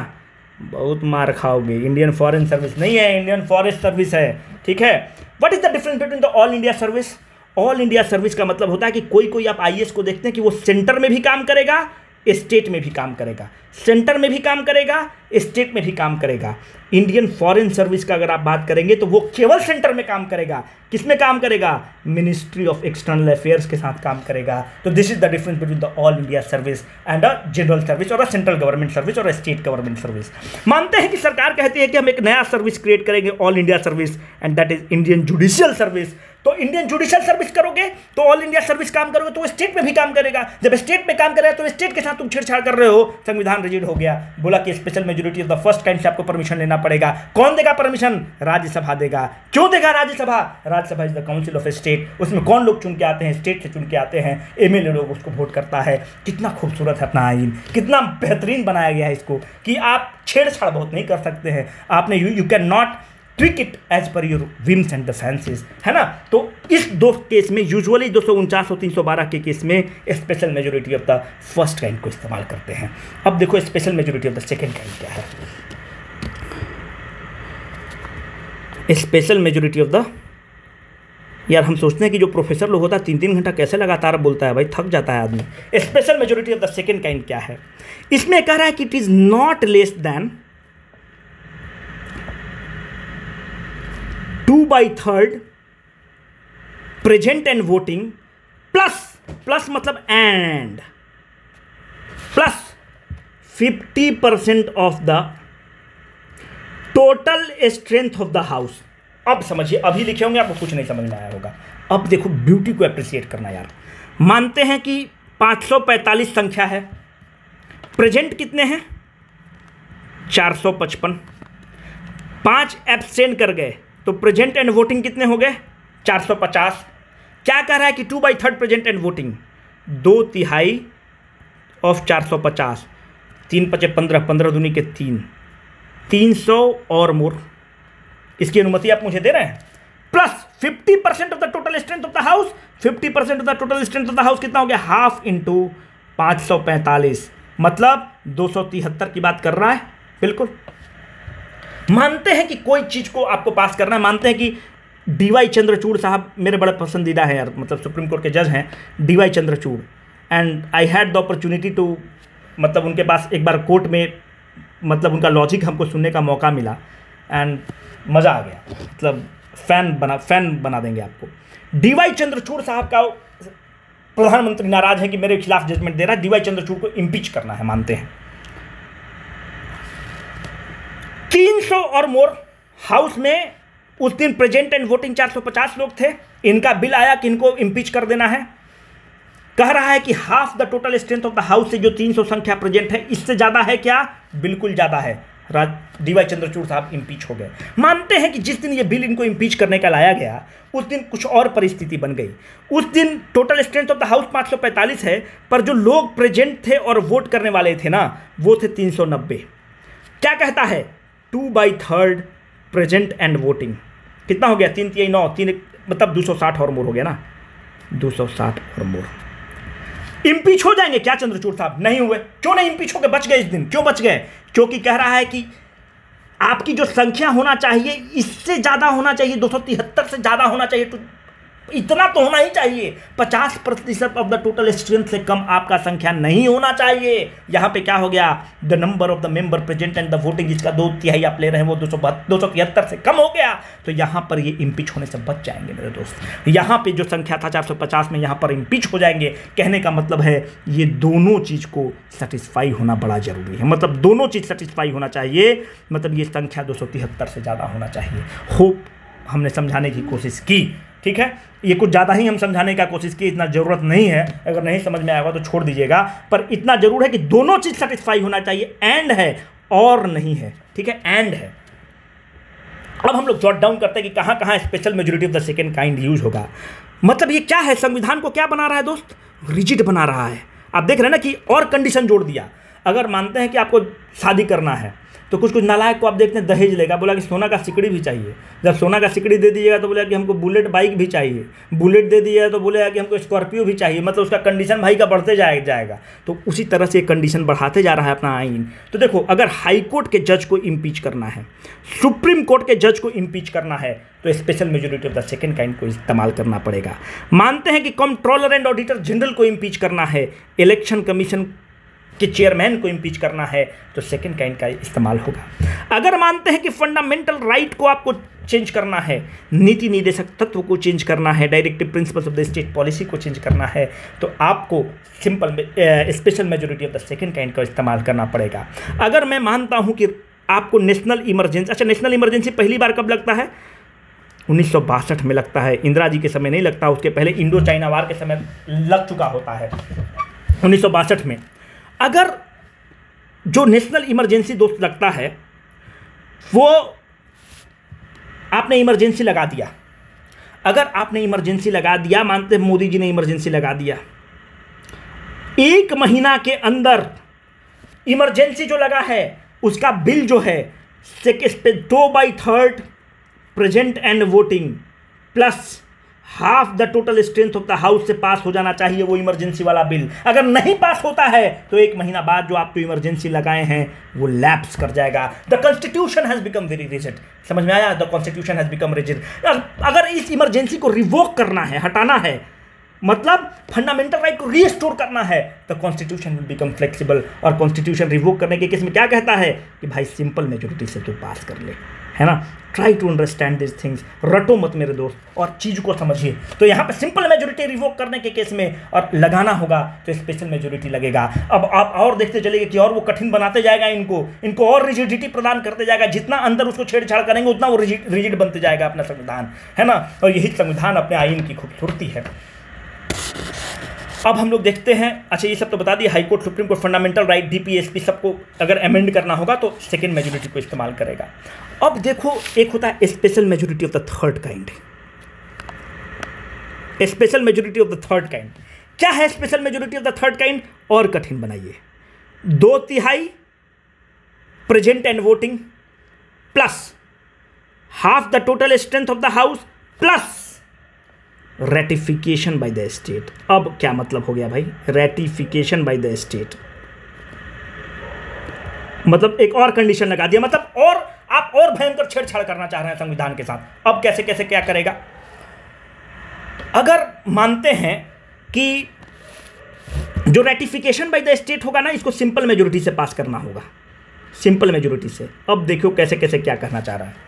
बहुत मार खाओगे, इंडियन फॉरेन सर्विस नहीं है, इंडियन फॉरेस्ट सर्विस है, ठीक है? What is the difference between the all India service? All India service का मतलब होता है कि कोई आप IAS को देखते हैं कि वो सेंटर में भी काम करेगा, स्टेट में भी काम करेगा, सेंटर में भी काम करेगा, स्टेट में भी काम करेगा। इंडियन फॉरेन सर्विस का अगर आप बात करेंगे तो वो केवल सेंटर में काम करेगा। किसमें काम करेगा? मिनिस्ट्री ऑफ एक्सटर्नल अफेयर्स के साथ काम करेगा। तो this is the difference between the all India service and a general service और अ सेंट्रल गवर्नमेंट सर्विस और अ स्टेट गवर्नमेंट सर्विस। मानते हैं कि सरकार कहती है कि हम एक नया सर्विस क्रिएट करेंगे, all India service, and that is Indian judicial service. तो इंडियन जुडिशियल सर्विस करोगे तो ऑल इंडिया सर्विस काम करोगे तो स्टेट में भी काम करेगा। जब स्टेट में काम करेगा तो स्टेट के साथ तुम छेड़छाड़ कर रहे हो, संविधान रिजिड हो गया। बोला कि special majority of the first kind से आपको परमिशन लेना पड़ेगा। कौन देगा परमिशन? राज्यसभा देगा। क्यों देगा Rajya Sabha? Rajya Sabha is the council of state. उसमें कौन लोग चुन के आते हैं? स्टेट से चुन के आते हैं, MLA लोग उसको वोट करता है। कितना खूबसूरत है अपना आइन, कितना बेहतरीन बनाया गया है इसको कि आप छेड़छाड़ बहुत नहीं कर सकते हैं। आपने you can not tweak it as per your whims and the fancies, है ना? तो इस 2 केस में यूजुअली 249 और 312 के केस में special majority of the first kind को इस्तेमाल करते हैं। अब देखो special majority of the second kind क्या है। स्पेशल मेजोरिटी ऑफ द, यार हम सोचते हैं कि जो प्रोफेसर लोग होता है 3-3 घंटा कैसे लगातार बोलता है भाई, थक जाता है आदमी। Special majority of the second kind क्या है? इसमें कह रहा है कि it is not less than 2/3 present and voting plus मतलब and plus 50% of the total strength of the house. अब समझिए, अभी लिखे होंगे आपको कुछ नहीं समझ में आया होगा। अब देखो ब्यूटी को अप्रिशिएट करना यार। मानते हैं कि 545 संख्या है, प्रेजेंट कितने हैं? 455, 5 एब्सेंट कर गए तो प्रेजेंट एंड वोटिंग कितने हो गए? 450। क्या कह रहा है कि 2/3 प्रेजेंट एंड वोटिंग, 2/3 ऑफ 450, 3 × 5 = 15, 15 दूनी के 3, 300 और मोर। इसकी अनुमति आप मुझे दे रहे हैं। Plus 50% of the total strength of the house. 50% of the total strength of the house कितना हो गया? हाफ इंटू 545, मतलब 273 की बात कर रहा है। बिल्कुल मानते हैं कि कोई चीज को आपको पास करना है। मानते हैं कि DY चंद्रचूड़ साहब मेरे बड़े पसंदीदा हैं यार, मतलब सुप्रीम कोर्ट के जज हैं DY Chandrachud, and I had the opportunity to, मतलब उनके पास एक बार कोर्ट में, मतलब उनका लॉजिक हमको सुनने का मौका मिला एंड मज़ा आ गया। मतलब फैन बना देंगे आपको। DY चंद्रचूड़ साहब का प्रधानमंत्री नाराज है कि मेरे खिलाफ जजमेंट दे रहा है, DY चंद्रचूड़ को इम्पीच करना है। मानते हैं 300 और मोर हाउस में उस दिन प्रेजेंट एंड वोटिंग 450 लोग थे। इनका बिल आया कि इनको इम्पीच कर देना है। कह रहा है कि half the total strength of the house से जो 300 संख्या प्रेजेंट है, इससे ज्यादा है क्या? बिल्कुल ज्यादा है। DY चंद्रचूड़ साहब इम्पीच हो गए। मानते हैं कि जिस दिन ये बिल इनको इम्पीच करने का लाया गया उस दिन कुछ और परिस्थिति बन गई। उस दिन total strength of the house 545 है, पर जो लोग प्रेजेंट थे और वोट करने वाले थे ना, वो थे 390। क्या कहता है 2/3 प्रेजेंट एंड वोटिंग, कितना हो गया 3 3 9 3 मतलब 260 और मोर हो गया ना, 260 और मोर। इम्पीच हो जाएंगे क्या चंद्रचूड़ साहब? नहीं हुए। क्यों नहीं इम्पीच हो गए? बच गए इस दिन। क्यों बच गए? क्योंकि कह रहा है कि आपकी जो संख्या होना चाहिए इससे ज्यादा होना चाहिए, 273 से ज्यादा होना चाहिए, तो इतना तो होना ही चाहिए। 50% ऑफ द टोटल स्ट्रेंथ से कम आपका संख्या नहीं होना चाहिए। यहां पे क्या हो गया, the number of the member present and the voting, जिसका 2/3 आप ले रहे हैं वो 273 से कम हो गया, तो यहां पर ये इम्पीच होने से बच जाएंगे मेरे दोस्त। यहां पे जो संख्या था 450 में, यहां पर इम्पीच हो जाएंगे। कहने का मतलब है ये दोनों चीज को सेटिस्फाई होना बड़ा जरूरी है, मतलब दोनों चीज सेटिस्फाई होना चाहिए, मतलब ये संख्या 273 से ज्यादा होना चाहिए। होप हमने समझाने की कोशिश की, ठीक है। ये कुछ ज़्यादा ही हम समझाने का कोशिश की, इतना ज़रूरत नहीं है। अगर नहीं समझ में आएगा तो छोड़ दीजिएगा, पर इतना जरूर है कि दोनों चीज़ सेटिस्फाई होना चाहिए। एंड है और नहीं है, ठीक है, एंड है। अब हम लोग जॉट डाउन करते हैं कि कहाँ कहाँ special majority of the second kind use होगा। मतलब ये क्या है, संविधान को क्या बना रहा है दोस्त? रिजिड बना रहा है। आप देख रहे हैं ना कि और कंडीशन जोड़ दिया। अगर मानते हैं कि आपको शादी करना है तो कुछ कुछ नालायक को आप देखते हैं दहेज लेगा, बोला कि सोना का सिकड़ी भी चाहिए। जब सोना का सिकड़ी दे दीजिएगा तो बोला कि हमको बुलेट बाइक भी चाहिए, बुलेट दे दिया तो बोलेगा कि हमको स्कॉर्पियो भी चाहिए। मतलब उसका कंडीशन भाई का बढ़ते जाएगा। तो उसी तरह से कंडीशन बढ़ाते जा रहा है अपना आइन। तो देखो, अगर हाई कोर्ट के जज को इम्पीच करना है, सुप्रीम कोर्ट के जज को इम्पीच करना है, तो special majority of the second kind को इस्तेमाल करना पड़ेगा। मानते हैं कि कंट्रोलर एंड ऑडिटर जनरल को इम्पीच करना है, इलेक्शन कमीशन कि चेयरमैन को इम्पीच करना है, तो सेकंड काइंड का इस्तेमाल होगा। अगर मानते हैं कि फंडामेंटल राइट को आपको चेंज करना है, नीति निर्देशक तत्व को चेंज करना है, directive principles of the state policy को चेंज करना है, तो आपको special majority of the second kind का इस्तेमाल करना पड़ेगा। अगर मैं मानता हूं कि आपको नेशनल इमरजेंसी, अच्छा नेशनल इमरजेंसी पहली बार कब लगता है? 1962 में लगता है। इंदिरा जी के समय नहीं लगता, उसके पहले इंडो चाइना वार के समय लग चुका होता है 1962 में। अगर जो नेशनल इमरजेंसी दोस्त लगता है वो आपने इमरजेंसी लगा दिया, अगर आपने इमरजेंसी लगा दिया, मानते हैं मोदी जी ने इमरजेंसी लगा दिया, 1 महीना के अंदर इमरजेंसी जो लगा है उसका बिल जो है 2/3 present and voting plus half the total strength of the house से पास हो जाना चाहिए वो इमरजेंसी वाला बिल। अगर नहीं पास होता है तो 1 महीना बाद जो आप इमरजेंसी लगाए हैं वो लैप्स कर जाएगा। The constitution has become very rigid. समझ में आया? The constitution has become rigid. अगर इस इमरजेंसी को रिवोक करना है, हटाना है, मतलब फंडामेंटल राइट को रीस्टोर करना है, तो कॉन्स्टिट्यूशन विल बिकम फ्लेक्सिबल। और कॉन्स्टिट्यूशन रिवोक करने के केस में क्या कहता है कि भाई सिंपल मेजोरिटी से तो पास कर ले, है ना। Try to understand this things, रटो मत मेरे दोस्त और चीज़ को समझिए। तो यहाँ पे सिंपल मेजोरिटी रिवोक करने के केस में और लगाना होगा तो स्पेशल मेजोरिटी लगेगा। अब आप और देखते चलेंगे कि और वो कठिन बनाते जाएगा, इनको और रिजिडिटी प्रदान करते जाएगा। जितना अंदर उसको छेड़छाड़ करेंगे उतना वो रिजिड बनते जाएगा अपना संविधान, है ना। और यही संविधान अपने आइन की खूबसूरती है। अब हम लोग देखते हैं, अच्छा ये सब तो बता दिया, high court, supreme court, fundamental right, DPSP, सबको अगर अमेंड करना होगा तो सेकेंड मेजोरिटी को इस्तेमाल करेगा। अब देखो, एक होता है special majority of the third kind. Special majority of the third kind क्या है? Special majority of the third kind और कठिन बनाइए। 2/3 present and voting plus half the total strength of the house plus ratification by the state. अब क्या मतलब हो गया भाई? रेटिफिकेशन बाय द स्टेट मतलब एक और कंडीशन लगा दिया, मतलब और आप और भयंकर छेड़छाड़ करना चाह रहे हैं संविधान के साथ। अब कैसे कैसे क्या करेगा? अगर मानते हैं कि जो रेटिफिकेशन बाय द स्टेट होगा ना, इसको सिंपल मेजोरिटी से पास करना होगा, सिंपल मेजोरिटी से। अब देखो कैसे कैसे क्या कहना चाह रहा है।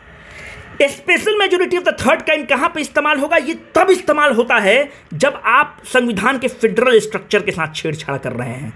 Special majority of the third kind कहां पे इस्तेमाल होगा? ये तब इस्तेमाल होता है जब आप संविधान के फेडरल स्ट्रक्चर के साथ छेड़छाड़ कर रहे हैं।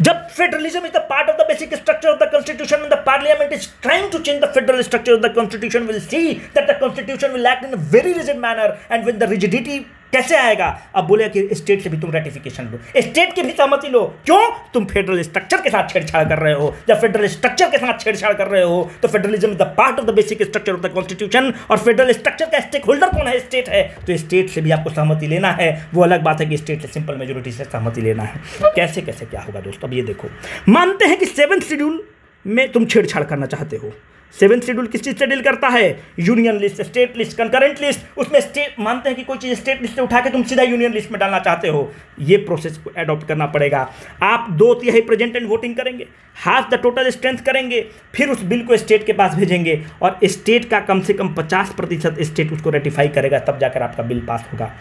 जब federalism is the part of the basic structure of the constitution and the parliament is trying to change the federal structure of the constitution, will see that the constitution will act in a very rigid manner, and when the rigidity कैसे आएगा? अब बोले कि state से भी तुम ratification लो, state की भी सहमति लो। क्यों? तुम फेडरल स्ट्रक्चर के साथ छेड़छाड़ कर रहे हो। जब फेडरल स्ट्रक्चर के साथ छेड़छाड़ कर रहे हो तो federalism is the part of the basic structure of the constitution, और फेडरल स्ट्रक्चर का स्टेक होल्डर कौन है? स्टेट है। तो स्टेट से भी आपको सहमति लेना है। वो अलग बात है कि स्टेट से सिंपल मेजोरिटी से सहमति लेना है। कैसे कैसे क्या होगा दोस्तों, अब ये देखो। मानते हैं कि 7th शेड्यूल में तुम छेड़छाड़ करना चाहते हो। 7th शेड्यूल किस चीज से डील करता है? Union list, state list, concurrent list. उसमें स्टेट मानते हैं कि कोई चीज स्टेट लिस्ट से उठा के तुम सीधा यूनियन लिस्ट में डालना चाहते हो। ये प्रोसेस को एडॉप्ट करना पड़ेगा। आप 2/3 प्रेजेंट एंड वोटिंग करेंगे, हाफ द टोटल स्ट्रेंथ करेंगे, फिर उस बिल को स्टेट के पास भेजेंगे और स्टेट का कम से कम 50% स्टेट उसको रेटिफाई करेगा, तब जाकर आपका बिल पास होगा।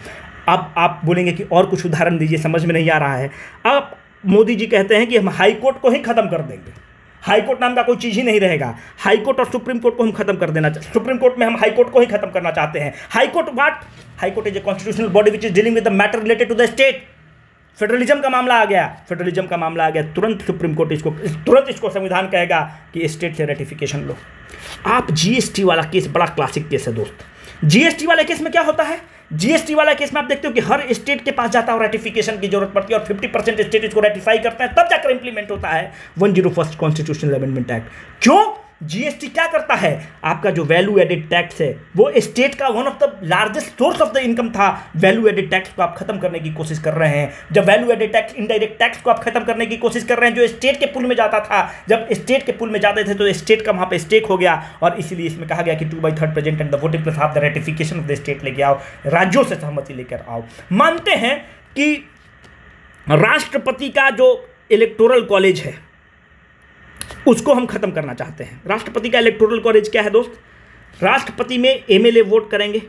अब आप बोलेंगे कि और कुछ उदाहरण दीजिए, समझ में नहीं आ रहा है। अब मोदी जी कहते हैं कि हम हाई कोर्ट को ही खत्म कर देंगे, हाई कोर्ट नाम का कोई चीज ही नहीं रहेगा। हाई कोर्ट और सुप्रीम कोर्ट को हम खत्म कर देना, सुप्रीम कोर्ट में हम हाई कोर्ट को ही खत्म करना चाहते हैं। High court what? High court is a constitutional body which is dealing with the matter related to the state. Federalism का मामला आ गया, फेडरलिज्म का मामला आ गया, तुरंत सुप्रीम कोर्ट इसको संविधान कहेगा कि स्टेट से रेटिफिकेशन लो। आप जीएसटी वाला केस बड़ा क्लासिक केस है दोस्त। जीएसटी वाले केस में क्या होता है? जीएसटी वाला केस में आप देखते हो कि हर स्टेट के पास जाता है, रेटिफिकेशन की जरूरत पड़ती है और 50% स्टेट इसको रेटिफाई करते हैं, तब जाकर इंप्लीमेंट होता है 101st कॉन्स्टिट्यूशनल अमेंडमेंट एक्ट। क्यों? जीएसटी क्या करता है? आपका जो वैल्यू एडेड टैक्स है, वो स्टेट का one of the largest source of the income था। वैल्यू एडेड टैक्स को आप खत्म करने की कोशिश कर रहे हैं। जब value added tax, indirect tax को आप खत्म करने की कोशिश कर रहे हैं, जो स्टेट के पुल में जाता था, जब स्टेट के पुल में जाते थे तो स्टेट का वहां पे स्टेक हो गया, और इसीलिए इसमें कहा गया कि 2/3 present and the voting plus half the ratification of the state लेके आओ, राज्यों से सहमति लेकर आओ। मानते हैं कि राष्ट्रपति का जो इलेक्टोरल कॉलेज है उसको हम खत्म करना चाहते हैं। राष्ट्रपति का इलेक्टोरल कॉलेज क्या है दोस्त? राष्ट्रपति में एमएलए वोट करेंगे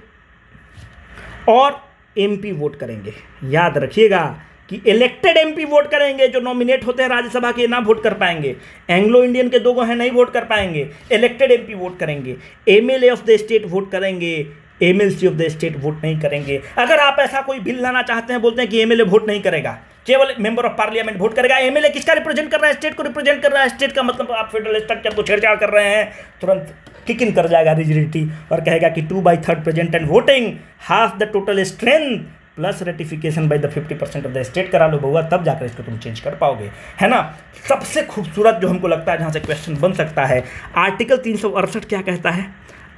और एमपी वोट करेंगे। याद रखिएगा कि इलेक्टेड एमपी वोट करेंगे, जो नॉमिनेट होते हैं राज्यसभा के ना वोट कर पाएंगे। एंग्लो इंडियन के 2 हैं, नहीं वोट कर पाएंगे। इलेक्टेड एमपी वोट करेंगे, MLA of the state vote करेंगे, MLC of the state vote नहीं करेंगे। अगर आप ऐसा कोई बिल लाना चाहते हैं, बोलते हैं कि एमएलए वोट नहीं करेगा, केवल मेंबर ऑफ पार्लियामेंट वोट करेगा। एमएलए किसका रिप्रेजेंट कर रहा है? स्टेट को रिप्रेजेंट कर रहा है। स्टेट का मतलब आप फेडरल स्ट्रक्चर को छेड़छाड़ कर रहे हैं, तुरंत किक इन कर जाएगा रिजिडिटी और कहेगा कि 2/3 present and voting, half the total strength plus ratification by the 50% of the state करा लो बहुआ, तब जाकर इसको तुम चेंज कर पाओगे, है ना। सबसे खूबसूरत जो हमको लगता है जहाँ से क्वेश्चन बन सकता है, आर्टिकल 368 क्या कहता है?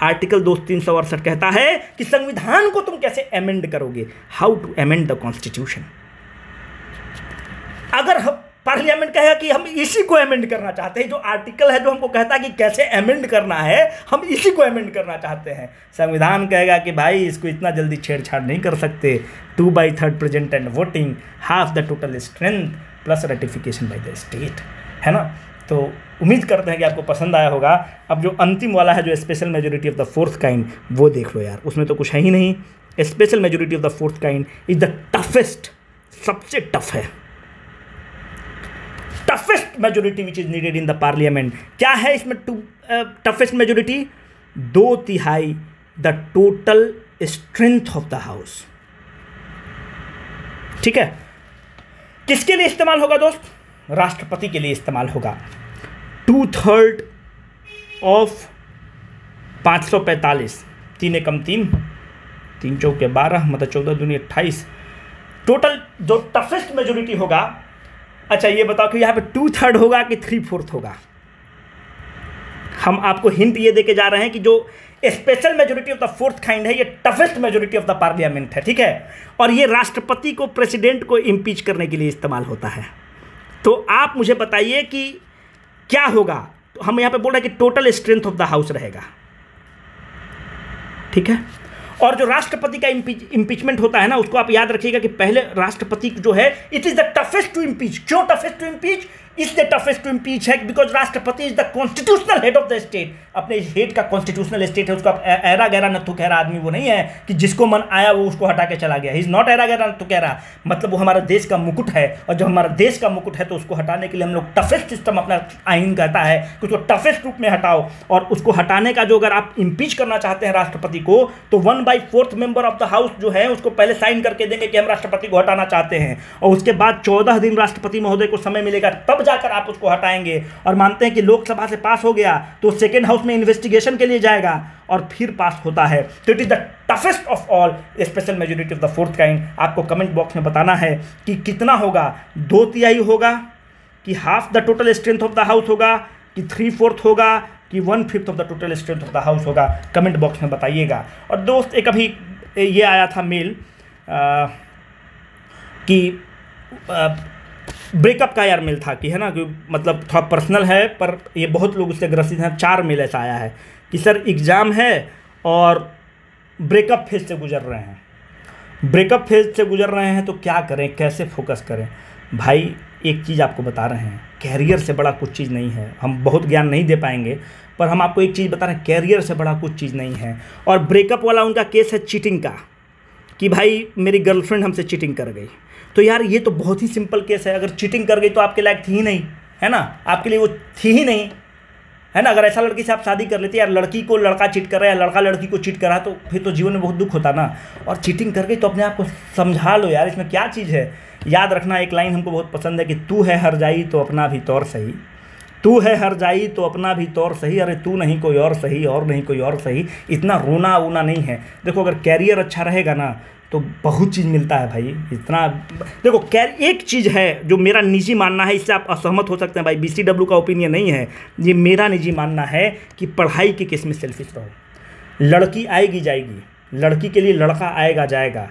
आर्टिकल 368 कहता है कि संविधान को तुम कैसे अमेंड करोगे, how to amend the constitution. अगर पार्लियामेंट कहेगा कि हम इसी को अमेंड करना चाहते हैं, जो आर्टिकल है जो हमको कहता है कि कैसे अमेंड करना है, हम इसी को अमेंड करना चाहते हैं, संविधान कहेगा कि भाई इसको इतना जल्दी छेड़छाड़ नहीं कर सकते। 2/3 present and voting, half the total strength plus ratification by the state, है ना। तो उम्मीद करते हैं कि आपको पसंद आया होगा। अब जो अंतिम वाला है, जो special majority of the 4th kind, वो देख लो यार, उसमें तो कुछ है ही नहीं। Special majority of the 4th kind is the toughest, सबसे टफ है, toughest majority which is needed in the parliament. क्या है इसमें toughest majority? 2/3 the total strength of the house. ठीक है, किसके लिए इस्तेमाल होगा दोस्त? राष्ट्रपति के लिए इस्तेमाल होगा। 2/3 ऑफ 545, 3 एकम 3, 3 चौके 12, मतलब 14 दूनी 28, टोटल जो टफेस्ट मेजोरिटी होगा। अच्छा ये बताओ कि यहाँ पे 2/3 होगा कि 3/4 होगा? हम आपको हिंट ये देके जा रहे हैं कि जो special majority of the 4th kind है, ये toughest majority of the parliament है, ठीक है। और ये राष्ट्रपति को, प्रेसिडेंट को इम्पीच करने के लिए इस्तेमाल होता है। तो आप मुझे बताइए कि क्या होगा। तो हम यहाँ पे बोल रहे हैं कि total strength of the house रहेगा, ठीक है। और जो राष्ट्रपति का इम्पीचमेंट होता है ना, उसको आप याद रखिएगा कि पहले राष्ट्रपति जो है, it is the toughest to impeach. क्यों toughest to impeach? Is the toughest to impeach है बिकॉज राष्ट्रपति is the constitutional head of the state. अपने हेड का कॉन्स्टिट्यूशनल स्टेट है, उसका ऐरा गहरा नत्थु गहरा आदमी वो नहीं है कि जिसको मन आया वो उसको हटा के चला गया। ही इज नॉट ऐरा गहरा नत्थु गहरा, मतलब वो हमारा देश का मुकुट है, और जब हमारा देश का मुकुट है तो उसको हटाने के लिए हम लोग टफेस्ट सिस्टम, अपना आइन कहता है कि उसको टफेस्ट रूप में हटाओ। और उसको हटाने का जो, अगर आप इम्पीच करना चाहते हैं राष्ट्रपति को, तो 1 भाई 4th member of the house जो है उसको पहले साइन करके देंगे कि हम राष्ट्रपति को हटाना चाहते हैं, और उसके बाद 14 दिन राष्ट्रपति महोदय को समय मिलेगा, तब जाकर आप उसको हटाएंगे। और मानते हैं कि लोकसभा से पास हो गया तो सेकेंड हाउस में इन्वेस्टिगेशन के लिए जाएगा और फिर पास होता है। तो it is the toughest of all special majority of the 4th kind. आपको कमेंट बॉक्स में बताना है कि कितना होगा, 2/3 होगा कि half the total strength of the house होगा कि 3/4 होगा कि 1/5 of the total strength of the house होगा। कमेंट बॉक्स में बताइएगा। और दोस्त एक अभी ये आया था मेल कि ब्रेकअप का यार मेल था कि है ना, कि मतलब थोड़ा पर्सनल है पर ये बहुत लोग उससे ग्रसित हैं। 4 मेल ऐसा आया है कि सर एग्ज़ाम है और ब्रेकअप फेज से गुजर रहे हैं, ब्रेकअप फेज से गुजर रहे हैं तो क्या करें, कैसे फोकस करें। भाई एक चीज़ आपको बता रहे हैं, कैरियर से बड़ा कुछ चीज़ नहीं है। हम बहुत ज्ञान नहीं दे पाएंगे पर हम आपको एक चीज़ बता रहे हैं, कैरियर से बड़ा कुछ चीज़ नहीं है। और ब्रेकअप वाला उनका केस है चीटिंग का, कि भाई मेरी गर्लफ्रेंड हमसे चीटिंग कर गई। तो यार ये तो बहुत ही सिंपल केस है। अगर चीटिंग कर गई तो आपके लायक थी ही नहीं, है ना, आपके लिए वो थी ही नहीं, है ना। अगर ऐसा लड़की से आप शादी कर लेते, यार लड़की को लड़का चीट कर रहा है या लड़का लड़की को चीट कर रहा है तो फिर तो जीवन में बहुत दुख होता ना। और चीटिंग कर गई तो अपने आप को समझा लो यार, इसमें क्या चीज़ है। याद रखना, एक लाइन हमको बहुत पसंद है कि तू है हर जाई तो अपना भी तौर सही, तू है हर जाई तो अपना भी तौर सही, अरे तू नहीं कोई और सही, और नहीं कोई और सही। इतना रोना वोना नहीं है। देखो अगर कैरियर अच्छा रहेगा ना तो बहुत चीज़ मिलता है भाई। इतना देखो एक चीज़ है जो मेरा निजी मानना है, इससे आप असहमत हो सकते हैं भाई, BCW का ओपिनियन नहीं है, ये मेरा निजी मानना है कि पढ़ाई के केस में सेल्फिश रहो। लड़की आएगी जाएगी, लड़की के लिए लड़का आएगा जाएगा,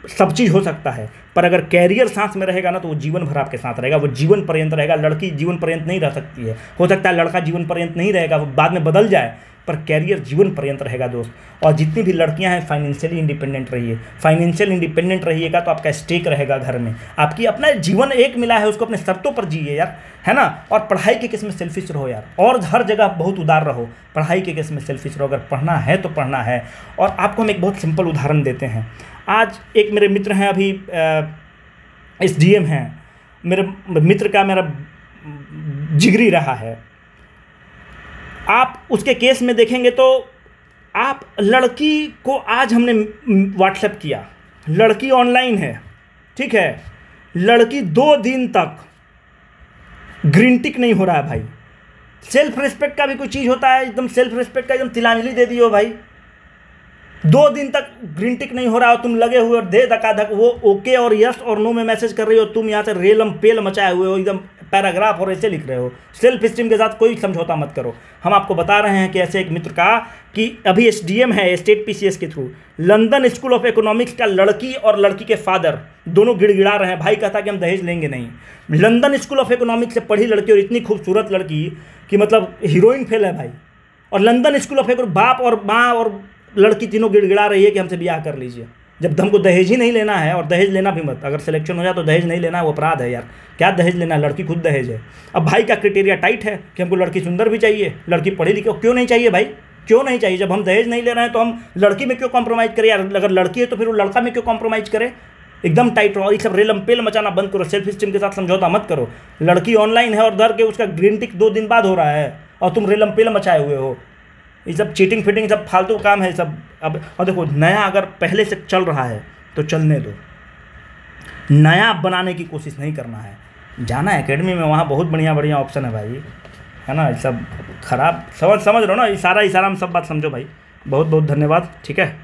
सब चीज़ हो सकता है, पर अगर कैरियर साथ में रहेगा ना तो वो जीवन भर आपके साथ रहेगा, वो जीवन पर्यंत रहेगा। लड़की जीवन पर्यंत नहीं रह सकती है, हो सकता है लड़का जीवन पर्यंत नहीं रहेगा, वो बाद में बदल जाए, पर कैरियर जीवन पर्यंत रहेगा दोस्त। और जितनी भी लड़कियां हैं फाइनेंशियली इंडिपेंडेंट रहिए। फाइनेंशियल इंडिपेंडेंट रहिएगा तो आपका स्टेक रहेगा घर में, आपकी अपना जीवन एक मिला है उसको अपने शर्तों पर जिए यार, है ना। और पढ़ाई के केस में सेल्फिश रहो यार, और हर जगह बहुत उदार रहो, पढ़ाई के केस में सेल्फिश रहो। अगर पढ़ना है तो पढ़ना है। और आपको हम एक बहुत सिंपल उदाहरण देते हैं। आज एक मेरे मित्र हैं, अभी SDM हैं, मेरे मित्र का मेरा जिगरी रहा है। आप उसके केस में देखेंगे तो आप लड़की को आज हमने व्हाट्सएप किया, लड़की ऑनलाइन है, ठीक है, लड़की 2 दिन तक ग्रीन टिक नहीं हो रहा है भाई। सेल्फ रिस्पेक्ट का भी कोई चीज़ होता है, एकदम सेल्फ रिस्पेक्ट का एकदम तिलांजलि दे दी हो भाई। 2 दिन तक ग्रीन टिक नहीं हो रहा हो, तुम लगे हुए और दे धकाधक वो ओके और यस और नो में मैसेज कर रही हो, तुम यहाँ से रेलम पेल मचाए हुए हो, एकदम पैराग्राफ और ऐसे लिख रहे हो। सेल्फ स्टीम के साथ कोई समझौता मत करो। हम आपको बता रहे हैं कि ऐसे एक मित्र का कि अभी SDM है स्टेट PCS के through, London school of economics का लड़की और लड़की के फादर दोनों गिड़गिड़ा रहे हैं। भाई कहता कि हम दहेज लेंगे नहीं। लंदन स्कूल ऑफ इकोनॉमिक्स से पढ़ी लड़की और इतनी खूबसूरत लड़की कि मतलब हीरोइन फेल है भाई, और लंदन स्कूल ऑफ बाप और माँ और लड़की तीनों गिड़गिड़ा रही है कि हमसे ब्याह कर लीजिए। जब हमको दहेज ही नहीं लेना है, और दहेज लेना भी मत, अगर सिलेक्शन हो जाए तो दहेज नहीं लेना है, वो अपराध है यार। क्या दहेज लेना है, लड़की खुद दहेज है। अब भाई का क्राइटेरिया टाइट है कि हमको लड़की सुंदर भी चाहिए, लड़की पढ़ी लिखी, क्यों नहीं चाहिए भाई, क्यों नहीं चाहिए। जब हम दहेज नहीं ले रहे हैं तो हम लड़की में क्यों कॉम्प्रोमाइज़ करें यार। अगर लड़की है तो फिर वो लड़का में क्यों कॉम्प्रोमाइज़ करे। एकदम टाइट रहो और ये सब रेलम पेल मचाना बंद करो, सेल्फ स्टीम के साथ समझौता मत करो। लड़की ऑनलाइन है और डर के उसका ग्रीन टिक 2 दिन बाद हो रहा है और तुम रेलम पेल मचाए हुए हो। ये सब चीटिंग फिटिंग सब फालतू काम है सब। अब और देखो, नया अगर पहले से चल रहा है तो चलने दो, नया बनाने की कोशिश नहीं करना है। जाना है एकेडमी में, वहाँ बहुत बढ़िया बढ़िया ऑप्शन है भाई, है ना। ये सब खराब समझ रहे हो ना, इशारा हम सब बात समझो भाई। बहुत बहुत धन्यवाद, ठीक है।